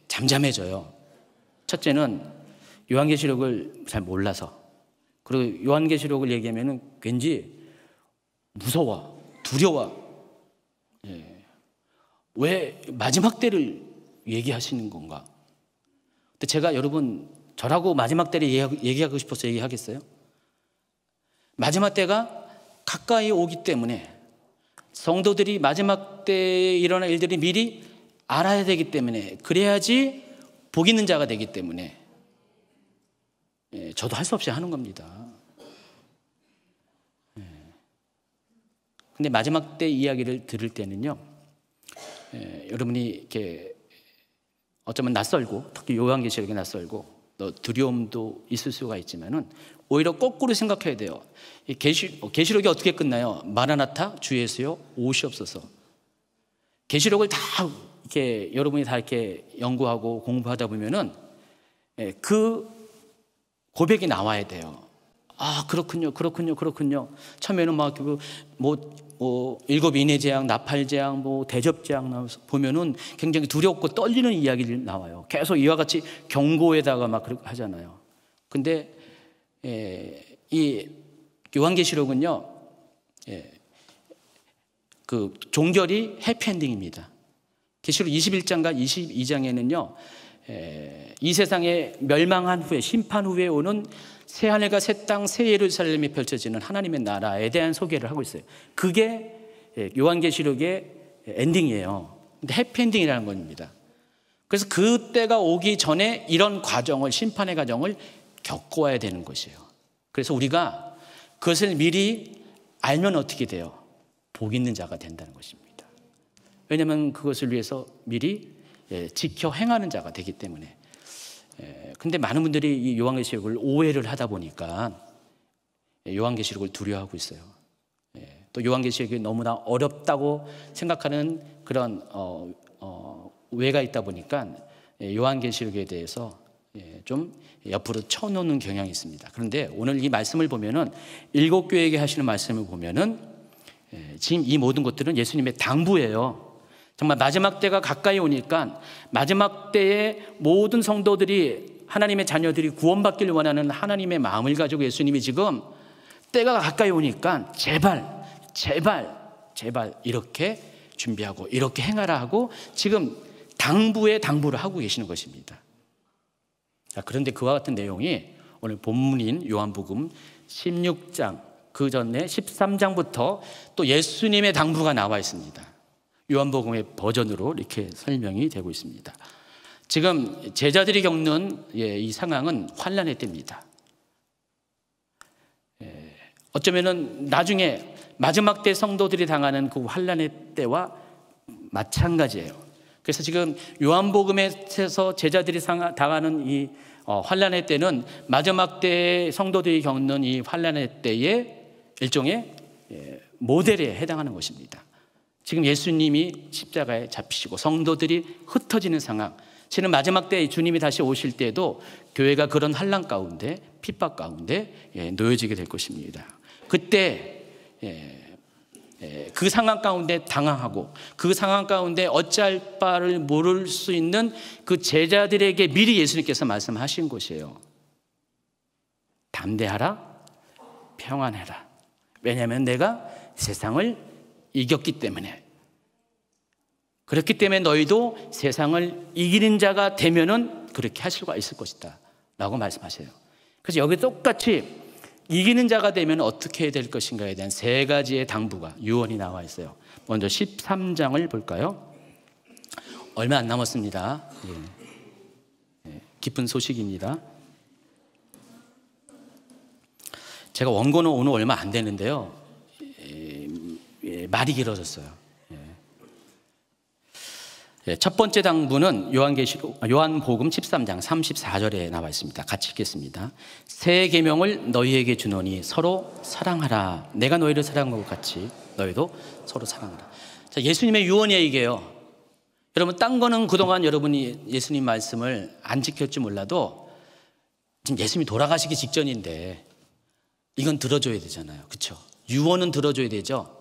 잠잠해져요. 첫째는 요한계시록을 잘 몰라서, 그리고 요한계시록을 얘기하면 왠지 무서워, 두려워. 왜 마지막 때를 얘기하시는 건가? 근데 제가 여러분 저라고 마지막 때를 얘기하고 싶어서 얘기하겠어요? 마지막 때가 가까이 오기 때문에 성도들이 마지막 때에 일어날 일들이 미리 알아야 되기 때문에, 그래야지 복 있는 자가 되기 때문에 저도 할 수 없이 하는 겁니다. 근데 마지막 때 이야기를 들을 때는요, 여러분이 이렇게 어쩌면 낯설고, 특히 요한계시록이 낯설고 두려움도 있을 수가 있지만은 오히려 거꾸로 생각해야 돼요. 계시록이 어떻게 끝나요? 마라나타 주 예수여 오시옵소서. 계시록을 다 이렇게 여러분이 다 이렇게 연구하고 공부하다 보면은 그 고백이 나와야 돼요. 아, 그렇군요. 처음에는 막 일곱 인의 재앙, 나팔 재앙, 대접 재앙 나와서 보면은 굉장히 두렵고 떨리는 이야기들이 나와요. 계속 이와 같이 경고에다가 막 그렇게 하잖아요. 근데 이 요한계시록은요, 그 종결이 해피엔딩입니다. 계시록 21장과 22장에는요, 이 세상에 멸망한 후에, 심판 후에 오는 새 하늘과 새 땅, 새 예루살렘이 펼쳐지는 하나님의 나라에 대한 소개를 하고 있어요. 그게 요한계시록의 엔딩이에요. 근데 해피엔딩이라는 겁니다. 그래서 그때가 오기 전에 이런 과정을, 심판의 과정을 겪어와야 되는 것이에요. 그래서 우리가 그것을 미리 알면 어떻게 돼요? 복 있는 자가 된다는 것입니다. 왜냐하면 그것을 위해서 미리 지켜 행하는 자가 되기 때문에. 근데 많은 분들이 이 요한계시록을 오해를 하다 보니까 요한계시록을 두려워하고 있어요. 또 요한계시록이 너무나 어렵다고 생각하는 그런 오해가 있다 보니까 요한계시록에 대해서 좀 옆으로 쳐놓는 경향이 있습니다. 그런데 오늘 이 말씀을 보면은 7교회에게 하시는 말씀을 보면은 지금 이 모든 것들은 예수님의 당부예요. 정말 마지막 때가 가까이 오니까 마지막 때에 모든 성도들이, 하나님의 자녀들이 구원받기를 원하는 하나님의 마음을 가지고 예수님이 지금 때가 가까이 오니까 제발 이렇게 준비하고 이렇게 행하라 하고 지금 당부에 당부를 하고 계시는 것입니다. 자, 그런데 그와 같은 내용이 오늘 본문인 요한복음 16장 그 전에 13장부터 또 예수님의 당부가 나와 있습니다. 요한복음의 버전으로 이렇게 설명이 되고 있습니다. 지금 제자들이 겪는 이 상황은 환난의 때입니다. 어쩌면은 나중에 마지막 때 성도들이 당하는 그 환난의 때와 마찬가지예요. 그래서 지금 요한복음에서 제자들이 당하는 이 환난의 때는 마지막 때 성도들이 겪는 이 환난의 때의 일종의 모델에 해당하는 것입니다. 지금 예수님이 십자가에 잡히시고 성도들이 흩어지는 상황, 실은 마지막 때 주님이 다시 오실 때도 교회가 그런 환난 가운데, 핍박 가운데 놓여지게 될 것입니다. 그때 그 상황 가운데 당황하고 그 상황 가운데 어찌할 바를 모를 수 있는 그 제자들에게 미리 예수님께서 말씀하신 것이에요. 담대하라, 평안해라. 왜냐하면 내가 세상을 이겼기 때문에. 그렇기 때문에 너희도 세상을 이기는 자가 되면은 그렇게 할 수가 있을 것이다 라고 말씀하세요. 그래서 여기 똑같이 이기는 자가 되면 어떻게 될 것인가에 대한 세 가지의 당부가, 유언이 나와 있어요. 먼저 13장을 볼까요? 얼마 안 남았습니다. 기쁜 소식입니다. 제가 원고는 오늘 얼마 안 되는데요. 말이 길어졌어요. 첫 번째 당부는 요한복음 13장 34절에 나와 있습니다. 같이 읽겠습니다. 새 계명을 너희에게 주노니 서로 사랑하라. 내가 너희를 사랑한 것 같이 너희도 서로 사랑하라. 자, 예수님의 유언이에요, 이게요. 여러분, 딴 거는 그동안 여러분이 예수님 말씀을 안 지켰지 몰라도 지금 예수님이 돌아가시기 직전인데 이건 들어줘야 되잖아요. 그렇죠? 유언은 들어줘야 되죠.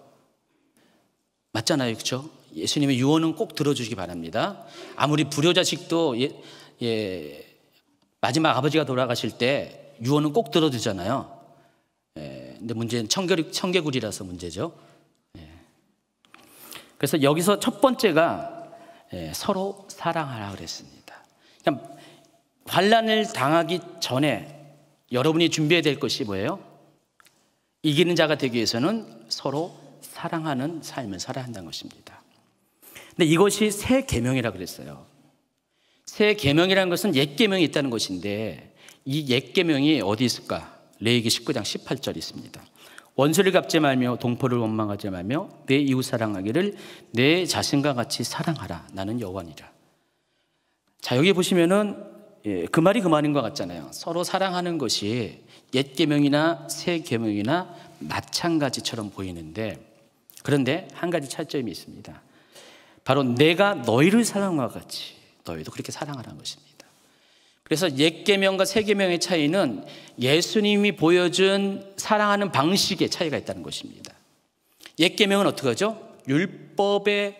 맞잖아요. 그렇죠? 예수님의 유언은 꼭 들어주시기 바랍니다. 아무리 불효자식도 마지막 아버지가 돌아가실 때 유언은 꼭 들어주잖아요. 근데 문제는 청개구리라서 문제죠. 그래서 여기서 첫 번째가 서로 사랑하라 그랬습니다. 그러니까 환난을 당하기 전에 여러분이 준비해야 될 것이 뭐예요? 이기는 자가 되기 위해서는 서로 사랑하는 삶을 살아야 한다는 것입니다. 근데 이것이 새 계명이라고 그랬어요. 새 계명이라는 것은 옛 계명이 있다는 것인데 이 옛 계명이 어디 있을까? 레위기 19장 18절이 있습니다. 원수를 갚지 말며 동포를 원망하지 말며 내 이웃 사랑하기를 내 자신과 같이 사랑하라. 나는 여호와니라. 자, 여기 보시면은 그 말이 그 말인 것 같잖아요. 서로 사랑하는 것이 옛 계명이나 새 계명이나 마찬가지처럼 보이는데, 그런데 한 가지 차이점이 있습니다. 바로 내가 너희를 사랑한 것 같이 너희도 그렇게 사랑하라는 것입니다. 그래서 옛 계명과 새 계명의 차이는 예수님이 보여준 사랑하는 방식의 차이가 있다는 것입니다. 옛 계명은 어떻게 하죠? 율법의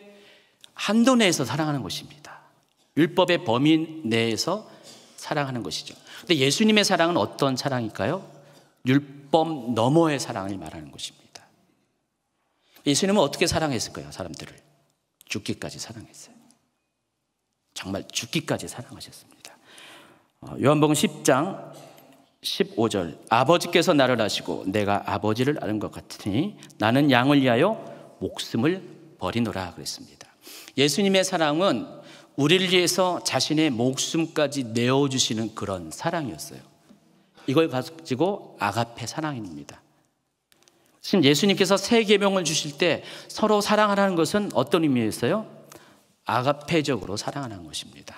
한도 내에서 사랑하는 것입니다. 율법의 범위 내에서 사랑하는 것이죠. 근데 예수님의 사랑은 어떤 사랑일까요? 율법 너머의 사랑을 말하는 것입니다. 예수님은 어떻게 사랑했을까요? 사람들을 죽기까지 사랑했어요. 정말 죽기까지 사랑하셨습니다. 요한복음 10장 15절, 아버지께서 나를 아시고 내가 아버지를 아는 것 같으니 나는 양을 위하여 목숨을 버리노라 그랬습니다. 예수님의 사랑은 우리를 위해서 자신의 목숨까지 내어주시는 그런 사랑이었어요. 이걸 가지고 아가페 사랑입니다. 지금 예수님께서 새 계명을 주실 때 서로 사랑하라는 것은 어떤 의미였어요? 아가페적으로 사랑하는 것입니다.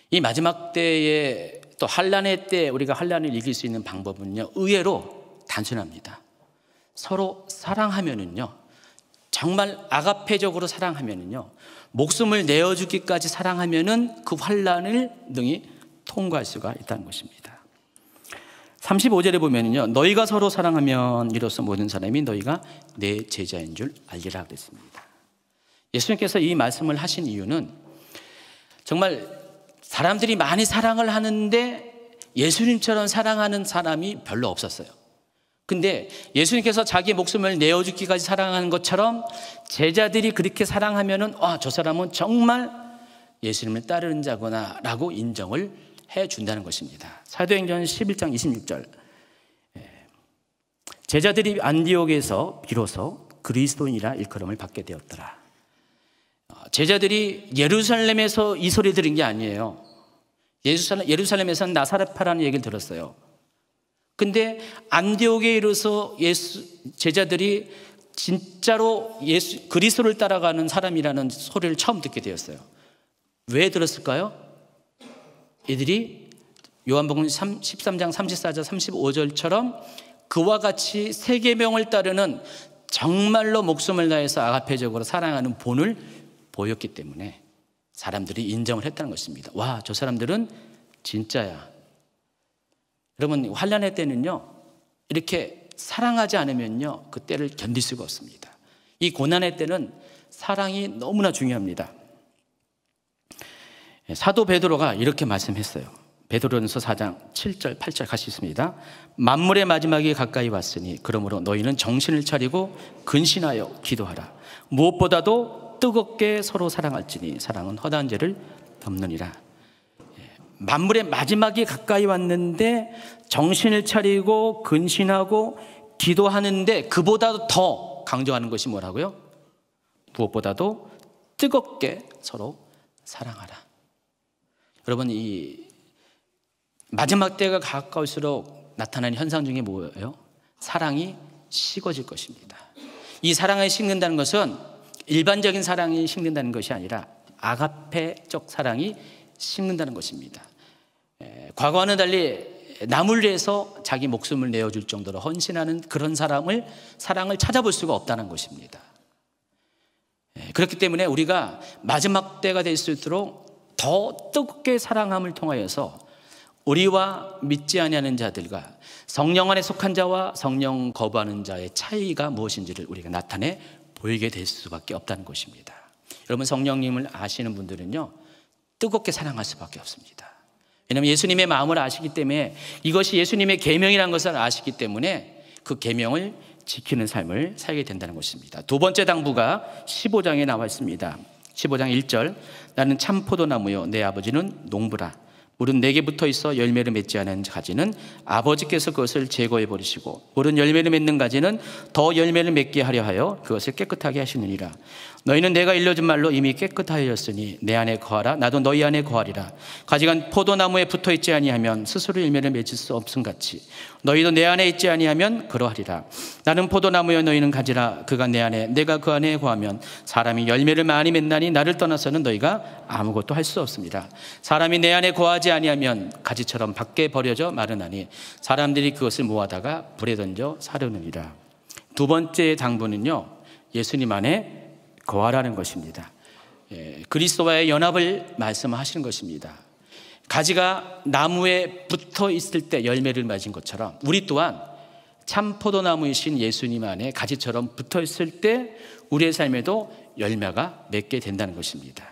이 마지막 때에 또 환난의 때 우리가 환난을 이길 수 있는 방법은요, 의외로 단순합니다. 서로 사랑하면은요, 정말 아가페적으로 사랑하면은요, 목숨을 내어주기까지 사랑하면은 그 환난을 능히 통과할 수가 있다는 것입니다. 35절에 보면은요, 너희가 서로 사랑하면 이로써 모든 사람이 너희가 내 제자인 줄 알리라 그랬습니다. 예수님께서 이 말씀을 하신 이유는 정말 사람들이 많이 사랑을 하는데 예수님처럼 사랑하는 사람이 별로 없었어요. 근데 예수님께서 자기 목숨을 내어주기까지 사랑하는 것처럼 제자들이 그렇게 사랑하면은 저 사람은 정말 예수님을 따르는 자구나 라고 인정을 해준다는 것입니다. 사도행전 11장 26절, 제자들이 안디옥에서 비로소 그리스도인이라 일컬음을 받게 되었더라. 제자들이 예루살렘에서 이 소리 들은 게 아니에요. 예루살렘에서는 나사렛파라는 얘기를 들었어요. 근데 안디옥에 이르러서 제자들이 진짜로 그리스도를 따라가는 사람이라는 소리를 처음 듣게 되었어요. 왜 들었을까요? 이들이 요한복음 13장 34절 35절처럼 그와 같이 새 계명을 따르는 정말로 목숨을 다해서 아가페적으로 사랑하는 본을 보였기 때문에 사람들이 인정을 했다는 것입니다. 와, 저 사람들은 진짜야. 여러분, 환난의 때는요, 이렇게 사랑하지 않으면요, 그 때를 견딜 수가 없습니다. 이 고난의 때는 사랑이 너무나 중요합니다. 사도 베드로가 이렇게 말씀했어요. 베드로전서 4장 7절 8절 같이 있습니다. 만물의 마지막이 가까이 왔으니 그러므로 너희는 정신을 차리고 근신하여 기도하라. 무엇보다도 뜨겁게 서로 사랑할지니 사랑은 허다한 죄를 덮느니라. 만물의 마지막이 가까이 왔는데 정신을 차리고 근신하고 기도하는데 그보다도 더 강조하는 것이 뭐라고요? 무엇보다도 뜨겁게 서로 사랑하라. 여러분, 이 마지막 때가 가까울수록 나타나는 현상 중에 뭐예요? 사랑이 식어질 것입니다. 이 사랑을 식는다는 것은 일반적인 사랑이 식는다는 것이 아니라 아가페적 사랑이 식는다는 것입니다. 과거와는 달리 남을 위해서 자기 목숨을 내어줄 정도로 헌신하는 그런 사랑을 찾아볼 수가 없다는 것입니다. 그렇기 때문에 우리가 마지막 때가 될수록 더 뜨겁게 사랑함을 통하여서 우리와 믿지 아니하는 자들과 성령 안에 속한 자와 성령 거부하는 자의 차이가 무엇인지를 우리가 나타내 보이게 될 수밖에 없다는 것입니다. 여러분, 성령님을 아시는 분들은요, 뜨겁게 사랑할 수밖에 없습니다. 왜냐하면 예수님의 마음을 아시기 때문에, 이것이 예수님의 계명이라는 것을 아시기 때문에 그 계명을 지키는 삶을 살게 된다는 것입니다. 두 번째 당부가 15장에 나와 있습니다. 15장 1절, 나는 참 포도나무요 내 아버지는 농부라. 물은 내게 붙어 있어 열매를 맺지 않은 가지는 아버지께서 그것을 제거해 버리시고, 물은 열매를 맺는 가지는 더 열매를 맺게 하려 하여 그것을 깨끗하게 하시느니라. 너희는 내가 일러준 말로 이미 깨끗하였으니 내 안에 거하라. 나도 너희 안에 거하리라. 가지가 포도나무에 붙어 있지 아니하면 스스로 열매를 맺을 수 없음 같이 너희도 내 안에 있지 아니하면 그러하리라. 나는 포도나무여 너희는 가지라. 그가 내 안에 내가 그 안에 거하면 사람이 열매를 많이 맺나니 나를 떠나서는 너희가 아무것도 할 수 없습니다. 사람이 내 안에 거하지 아니하면 가지처럼 밖에 버려져 마르나니 사람들이 그것을 모아다가 불에 던져 사르느니라. 두 번째 당부는요, 예수님 안에 거하라는 것입니다. 그리스도와의 연합을 말씀하시는 것입니다. 가지가 나무에 붙어 있을 때 열매를 맺은 것처럼 우리 또한 참 포도나무이신 예수님 안에 가지처럼 붙어 있을 때 우리의 삶에도 열매가 맺게 된다는 것입니다.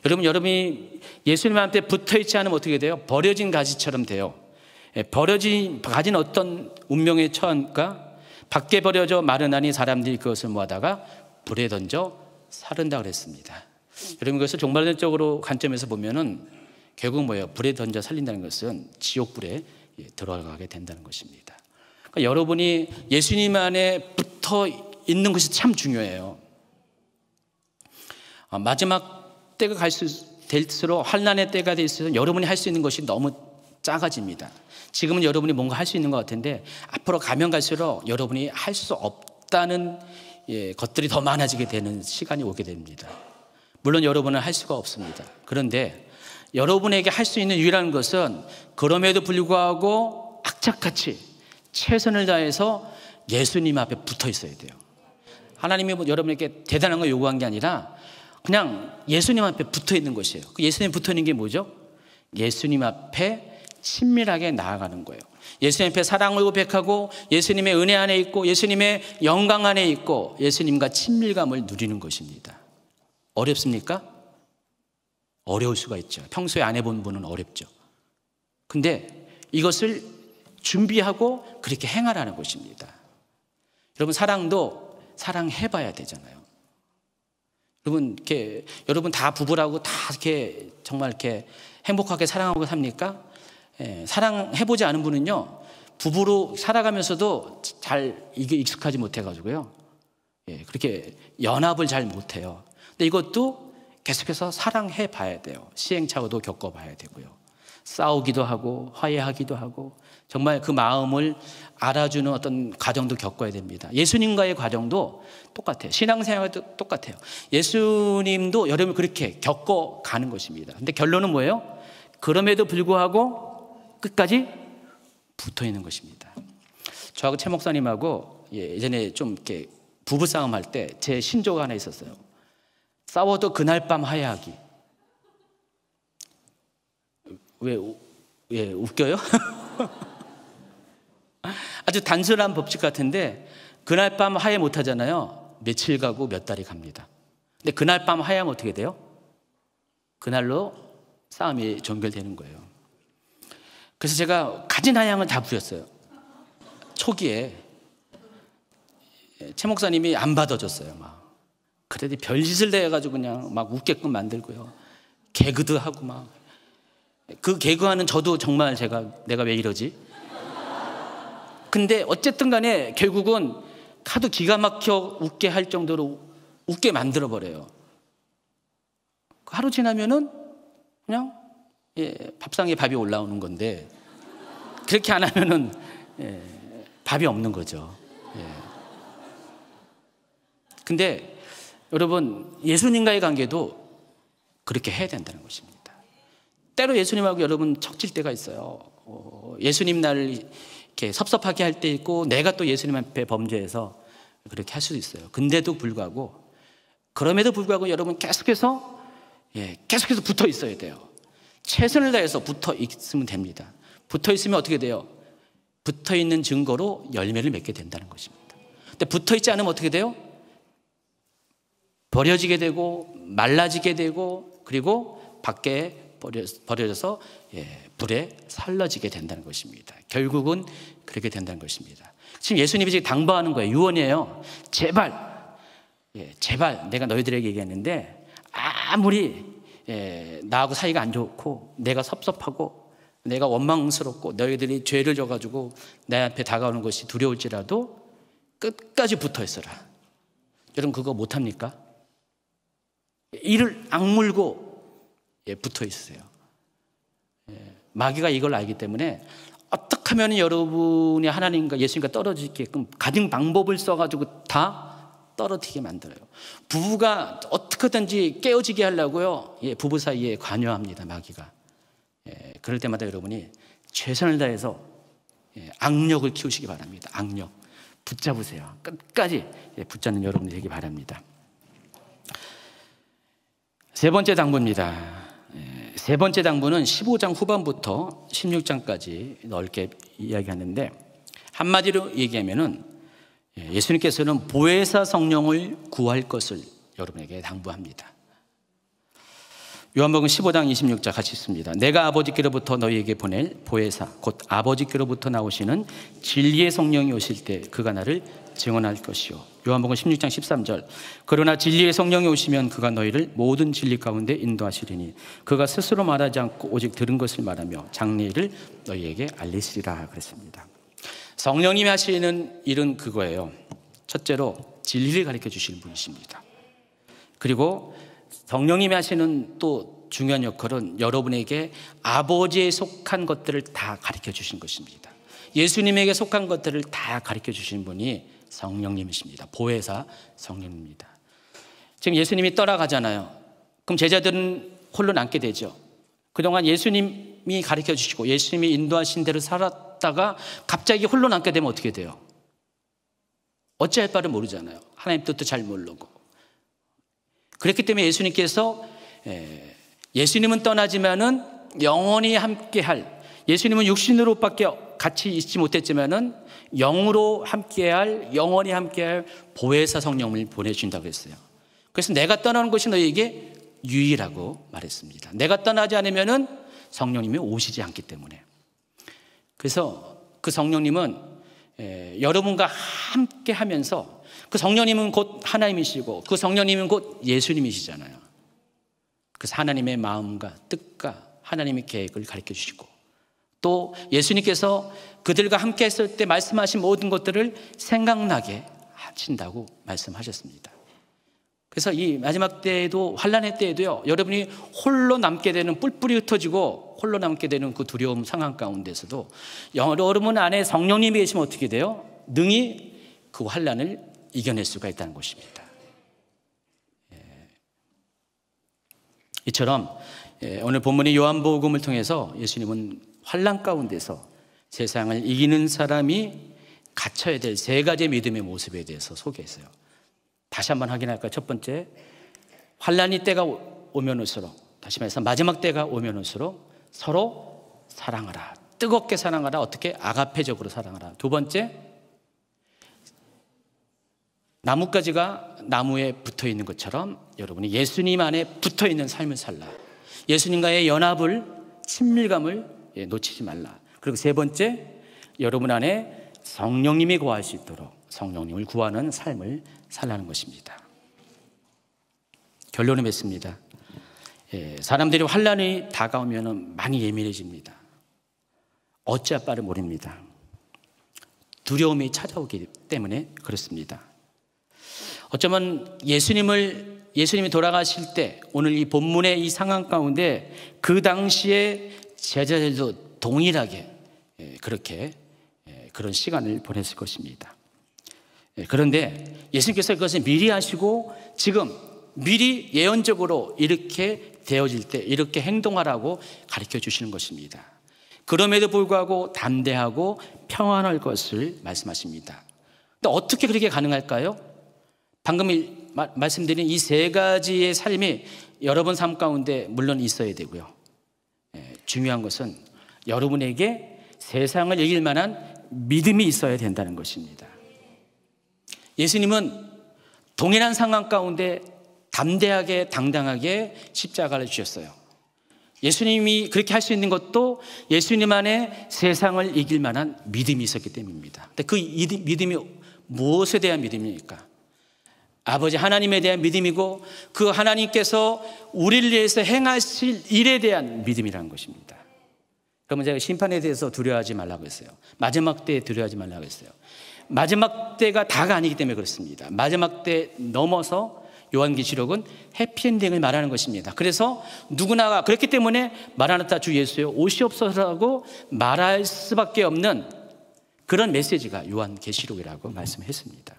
여러분이 예수님한테 붙어 있지 않으면 어떻게 돼요? 버려진 가지처럼 돼요. 버려진 가지는 어떤 운명에 처한가? 밖에 버려져 마르나니 사람들이 그것을 모아다가 불에 던져 사른다 그랬습니다. 여러분, 그것을 종말론적으로 관점에서 보면은 결국 뭐예요? 불에 던져 살린다는 것은 지옥불에 들어가게 된다는 것입니다. 그러니까 여러분이 예수님 안에 붙어 있는 것이 참 중요해요. 마지막 때가 될수록 환난의 때가 될수록 여러분이 할 수 있는 것이 너무 작아집니다. 지금은 여러분이 뭔가 할 수 있는 것 같은데 앞으로 가면 갈수록 여러분이 할 수 없다는 것들이 더 많아지게 되는 시간이 오게 됩니다. 물론 여러분은 할 수가 없습니다. 그런데 여러분에게 할 수 있는 유일한 것은 그럼에도 불구하고 악착같이 최선을 다해서 예수님 앞에 붙어 있어야 돼요. 하나님이 여러분에게 대단한 걸 요구한 게 아니라 그냥 예수님 앞에 붙어 있는 것이에요. 그 예수님 붙어 있는 게 뭐죠? 예수님 앞에 친밀하게 나아가는 거예요. 예수님 앞에 사랑을 고백하고 예수님의 은혜 안에 있고 예수님의 영광 안에 있고 예수님과 친밀감을 누리는 것입니다. 어렵습니까? 어려울 수가 있죠. 평소에 안 해본 분은 어렵죠. 근데 이것을 준비하고 그렇게 행하라는 것입니다. 여러분, 사랑도 사랑해봐야 되잖아요. 여러분 다 부부라고 다 이렇게 정말 이렇게 행복하게 사랑하고 삽니까? 사랑해보지 않은 분은요, 부부로 살아가면서도 잘 이게 익숙하지 못해가지고요, 그렇게 연합을 잘 못해요. 근데 이것도 계속해서 사랑해봐야 돼요. 시행착오도 겪어봐야 되고요. 싸우기도 하고 화해하기도 하고 정말 그 마음을 알아주는 어떤 과정도 겪어야 됩니다. 예수님과의 과정도 똑같아요. 신앙생활도 똑같아요. 예수님도 여러분 그렇게 겪어가는 것입니다. 근데 결론은 뭐예요? 그럼에도 불구하고 끝까지 붙어있는 것입니다. 저하고 최 목사님하고 예전에 좀 이렇게 부부싸움 할 때 제 신조가 하나 있었어요. 싸워도 그날 밤 화해하기. 왜 웃겨요? 아주 단순한 법칙 같은데 그날 밤 화해 못 하잖아요. 며칠 가고 몇 달이 갑니다. 근데 그날 밤 화해하면 어떻게 돼요? 그날로 싸움이 종결되는 거예요. 그래서 제가 가진 한양을 다 부렸어요. 초기에 최 목사님이 안 받아줬어요. 막 그래도 별짓을 내가지고 그냥 막 웃게끔 만들고요. 개그도 하고 막 그 개그하는 저도 정말 내가 왜 이러지? 근데 어쨌든 간에 결국은 하도 기가 막혀 웃게 할 정도로 웃게 만들어 버려요. 하루 지나면은 그냥 밥상에 밥이 올라오는 건데 그렇게 안 하면은 밥이 없는 거죠. 근데 여러분 예수님과의 관계도 그렇게 해야 된다는 것입니다. 때로 예수님하고 여러분 척질 때가 있어요. 예수님 나를 이렇게 섭섭하게 할 때 있고 내가 또 예수님 앞에 범죄해서 그렇게 할 수도 있어요. 그럼에도 불구하고 여러분 계속해서 붙어 있어야 돼요. 최선을 다해서 붙어 있으면 됩니다. 붙어 있으면 어떻게 돼요? 붙어 있는 증거로 열매를 맺게 된다는 것입니다. 근데 붙어 있지 않으면 어떻게 돼요? 버려지게 되고 말라지게 되고 그리고 밖에 버려져서 불에 살라지게 된다는 것입니다. 결국은 그렇게 된다는 것입니다. 지금 예수님이 지금 당부하는 거예요. 유언이에요. 제발 내가 너희들에게 얘기했는데 아무리 나하고 사이가 안 좋고 내가 섭섭하고 내가 원망스럽고 너희들이 죄를 져가지고 내 앞에 다가오는 것이 두려울지라도 끝까지 붙어 있어라. 여러분 그거 못합니까? 이를 악물고 붙어 있어요. 마귀가 이걸 알기 때문에 어떻게 하면 여러분이 하나님과 예수님과 떨어지게끔 가진 방법을 써가지고 다 떨어지게 만들어요. 부부가 어떻게든지 깨어지게 하려고요. 부부 사이에 관여합니다. 마귀가. 그럴 때마다 여러분이 최선을 다해서 악력을 키우시기 바랍니다. 악력 붙잡으세요. 끝까지 붙잡는 여러분이 되기 바랍니다. 세 번째 당부입니다. 세 번째 당부는 15장 후반부터 16장까지 넓게 이야기하는데 한마디로 얘기하면은 예수님께서는 보혜사 성령을 구할 것을 여러분에게 당부합니다. 요한복음 15장 26절 같이 읽습니다. 내가 아버지께로부터 너희에게 보낼 보혜사 곧 아버지께로부터 나오시는 진리의 성령이 오실 때 그가 나를 증언할 것이요. 요한복음 16장 13절 그러나 진리의 성령이 오시면 그가 너희를 모든 진리 가운데 인도하시리니 그가 스스로 말하지 않고 오직 들은 것을 말하며 장래일을 너희에게 알리시리라 그랬습니다. 성령님이 하시는 일은 그거예요. 첫째로 진리를 가르쳐 주시는 분이십니다. 그리고 성령님이 하시는 또 중요한 역할은 여러분에게 아버지에 속한 것들을 다 가르쳐 주신 것입니다. 예수님에게 속한 것들을 다 가르쳐 주신 분이 성령님이십니다. 보혜사 성령입니다. 지금 예수님이 떠나가잖아요. 그럼 제자들은 홀로 남게 되죠. 그동안 예수님이 가르쳐 주시고 예수님이 인도하신 대로 살았다가 갑자기 홀로 남게 되면 어떻게 돼요? 어찌할 바를 모르잖아요. 하나님 뜻도 잘 모르고. 그렇기 때문에 예수님께서 예수님은 떠나지만은 영원히 함께할 예수님은 육신으로밖에 같이 있지 못했지만은 영으로 함께할 영원히 함께할 보혜사 성령을 보내주신다고 했어요. 그래서 내가 떠나는 것이 너에게 유일하고 말했습니다. 내가 떠나지 않으면은 성령님이 오시지 않기 때문에. 그래서 그 성령님은 여러분과 함께하면서 그 성령님은 곧 하나님이시고 그 성령님은 곧 예수님이시잖아요. 그래서 하나님의 마음과 뜻과 하나님의 계획을 가르쳐 주시고 또 예수님께서 그들과 함께 했을 때 말씀하신 모든 것들을 생각나게 하신다고 말씀하셨습니다. 그래서 이 마지막 때에도 환난의 때에도요 여러분이 홀로 남게 되는 뿔뿔이 흩어지고 홀로 남게 되는 그 두려움 상황 가운데서도 여러분 안에 성령님이 계시면 어떻게 돼요? 능히 그 환난을 이겨낼 수가 있다는 것입니다. 이처럼 오늘 본문의 요한복음을 통해서 예수님은 환난 가운데서 세상을 이기는 사람이 갖춰야 될 세 가지의 믿음의 모습에 대해서 소개했어요. 다시 한번 확인할까요? 첫 번째, 환난이 때가 오면 올수록, 다시 말해서 마지막 때가 오면 올수록 서로 사랑하라. 뜨겁게 사랑하라. 어떻게? 아가페적으로 사랑하라. 두 번째, 나뭇가지가 나무에 붙어 있는 것처럼 여러분이 예수님 안에 붙어 있는 삶을 살라. 예수님과의 연합을, 친밀감을 놓치지 말라. 그리고 세 번째, 여러분 안에 성령님이 거할 수 있도록 성령님을 구하는 삶을 살라는 것입니다. 결론을 맺습니다. 사람들이 환난이 다가오면 많이 예민해집니다. 어찌할 바를 모릅니다. 두려움이 찾아오기 때문에 그렇습니다. 어쩌면 예수님이 돌아가실 때 오늘 이 본문의 이 상황 가운데 그 당시에 제자들도 동일하게 그렇게 그런 시간을 보냈을 것입니다. 그런데 예수님께서 그것을 미리 하시고 지금 미리 예언적으로 이렇게 되어질 때 이렇게 행동하라고 가르쳐 주시는 것입니다. 그럼에도 불구하고 담대하고 평안할 것을 말씀하십니다. 근데 어떻게 그렇게 가능할까요? 방금 말씀드린 이 세 가지의 삶이 여러분 삶 가운데 물론 있어야 되고요. 중요한 것은 여러분에게 세상을 이길 만한 믿음이 있어야 된다는 것입니다. 예수님은 동일한 상황 가운데 담대하게 당당하게 십자가를 주셨어요. 예수님이 그렇게 할 수 있는 것도 예수님 안에 세상을 이길 만한 믿음이 있었기 때문입니다. 근데 그 믿음이 무엇에 대한 믿음입니까? 아버지 하나님에 대한 믿음이고 그 하나님께서 우리를 위해서 행하실 일에 대한 믿음이라는 것입니다. 그러면 제가 심판에 대해서 두려워하지 말라고 했어요. 마지막 때에 두려워하지 말라고 했어요. 마지막 때가 다가 아니기 때문에 그렇습니다. 마지막 때 넘어서 요한계시록은 해피엔딩을 말하는 것입니다. 그래서 누구나 그렇기 때문에 마라나타 주 예수여 오시옵소서라고 말할 수밖에 없는 그런 메시지가 요한계시록이라고 말씀했습니다.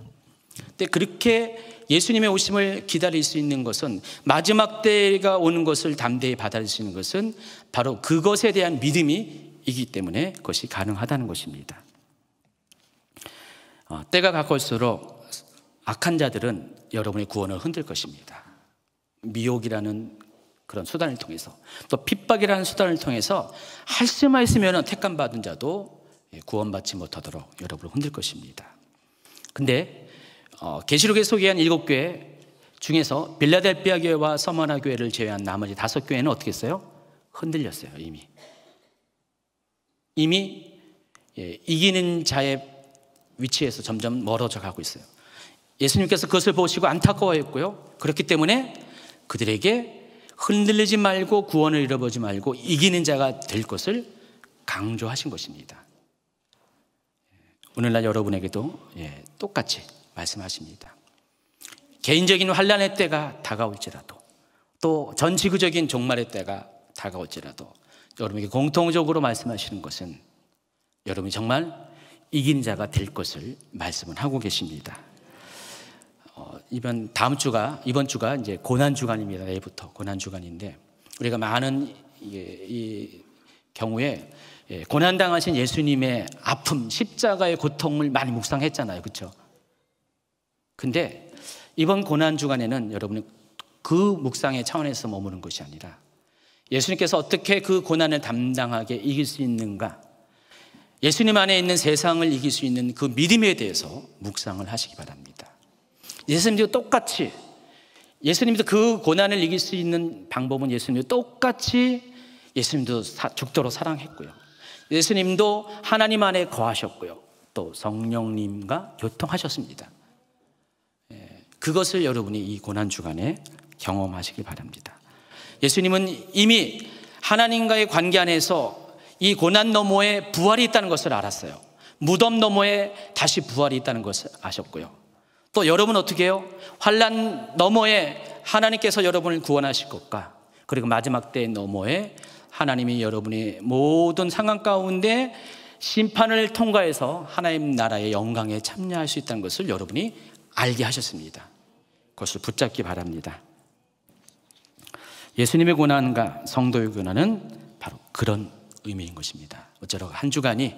근데 그렇게 예수님의 오심을 기다릴 수 있는 것은 마지막 때가 오는 것을 담대히 받아들일 수 있는 것은 바로 그것에 대한 믿음이 있기 때문에 그것이 가능하다는 것입니다. 때가 가까울수록 악한 자들은 여러분의 구원을 흔들 것입니다. 미혹이라는 그런 수단을 통해서 또 핍박이라는 수단을 통해서 할 수만 있으면 택감받은 자도 구원받지 못하도록 여러분을 흔들 것입니다. 근데 계시록에 소개한 7교회 중에서 빌라델피아 교회와 서머나 교회를 제외한 나머지 5교회는 어떻게 했어요? 흔들렸어요. 이미 이기는 자의 위치에서 점점 멀어져 가고 있어요. 예수님께서 그것을 보시고 안타까워했고요. 그렇기 때문에 그들에게 흔들리지 말고 구원을 잃어보지 말고 이기는 자가 될 것을 강조하신 것입니다. 오늘날 여러분에게도 똑같이 말씀하십니다. 개인적인 환난의 때가 다가올지라도 또 전 지구적인 종말의 때가 다가올지라도 여러분에게 공통적으로 말씀하시는 것은 여러분이 정말 이긴 자가 될 것을 말씀을 하고 계십니다. 이번 주가 이제 고난 주간입니다. 내일부터 고난 주간인데 우리가 많은 이 경우에 고난 당하신 예수님의 아픔, 십자가의 고통을 많이 묵상했잖아요, 그렇죠? 근데 이번 고난 주간에는 여러분이 그 묵상의 차원에서 머무는 것이 아니라 예수님께서 어떻게 그 고난을 담당하게 이길 수 있는가, 예수님 안에 있는 세상을 이길 수 있는 그 믿음에 대해서 묵상을 하시기 바랍니다. 예수님도 똑같이, 예수님도 그 고난을 이길 수 있는 방법은 예수님도 똑같이 예수님도 죽도록 사랑했고요. 예수님도 하나님 안에 거하셨고요. 또 성령님과 교통하셨습니다. 그것을 여러분이 이 고난 주간에 경험하시기 바랍니다. 예수님은 이미 하나님과의 관계 안에서 이 고난 너머에 부활이 있다는 것을 알았어요. 무덤 너머에 다시 부활이 있다는 것을 아셨고요. 또 여러분 어떻게 해요? 환난 너머에 하나님께서 여러분을 구원하실 것과 그리고 마지막 때 너머에 하나님이 여러분의 모든 상황 가운데 심판을 통과해서 하나님 나라의 영광에 참여할 수 있다는 것을 여러분이 알게 하셨습니다. 그것을 붙잡기 바랍니다. 예수님의 고난과 성도의 고난은 바로 그런 의미인 것입니다. 어쩌라고 한 주간이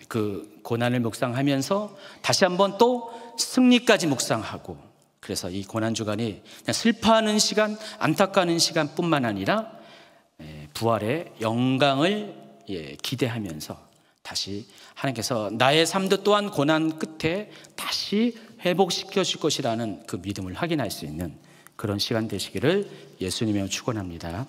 그 고난을 묵상하면서 다시 한번 또 승리까지 묵상하고, 그래서 이 고난 주간이 그냥 슬퍼하는 시간, 안타까워하는 시간뿐만 아니라 부활의 영광을 기대하면서 다시 하나님께서 나의 삶도 또한 고난 끝에 다시 회복시켜 줄 것이라는 그 믿음을 확인할 수 있는 그런 시간 되시기를 예수님이여 축원합니다.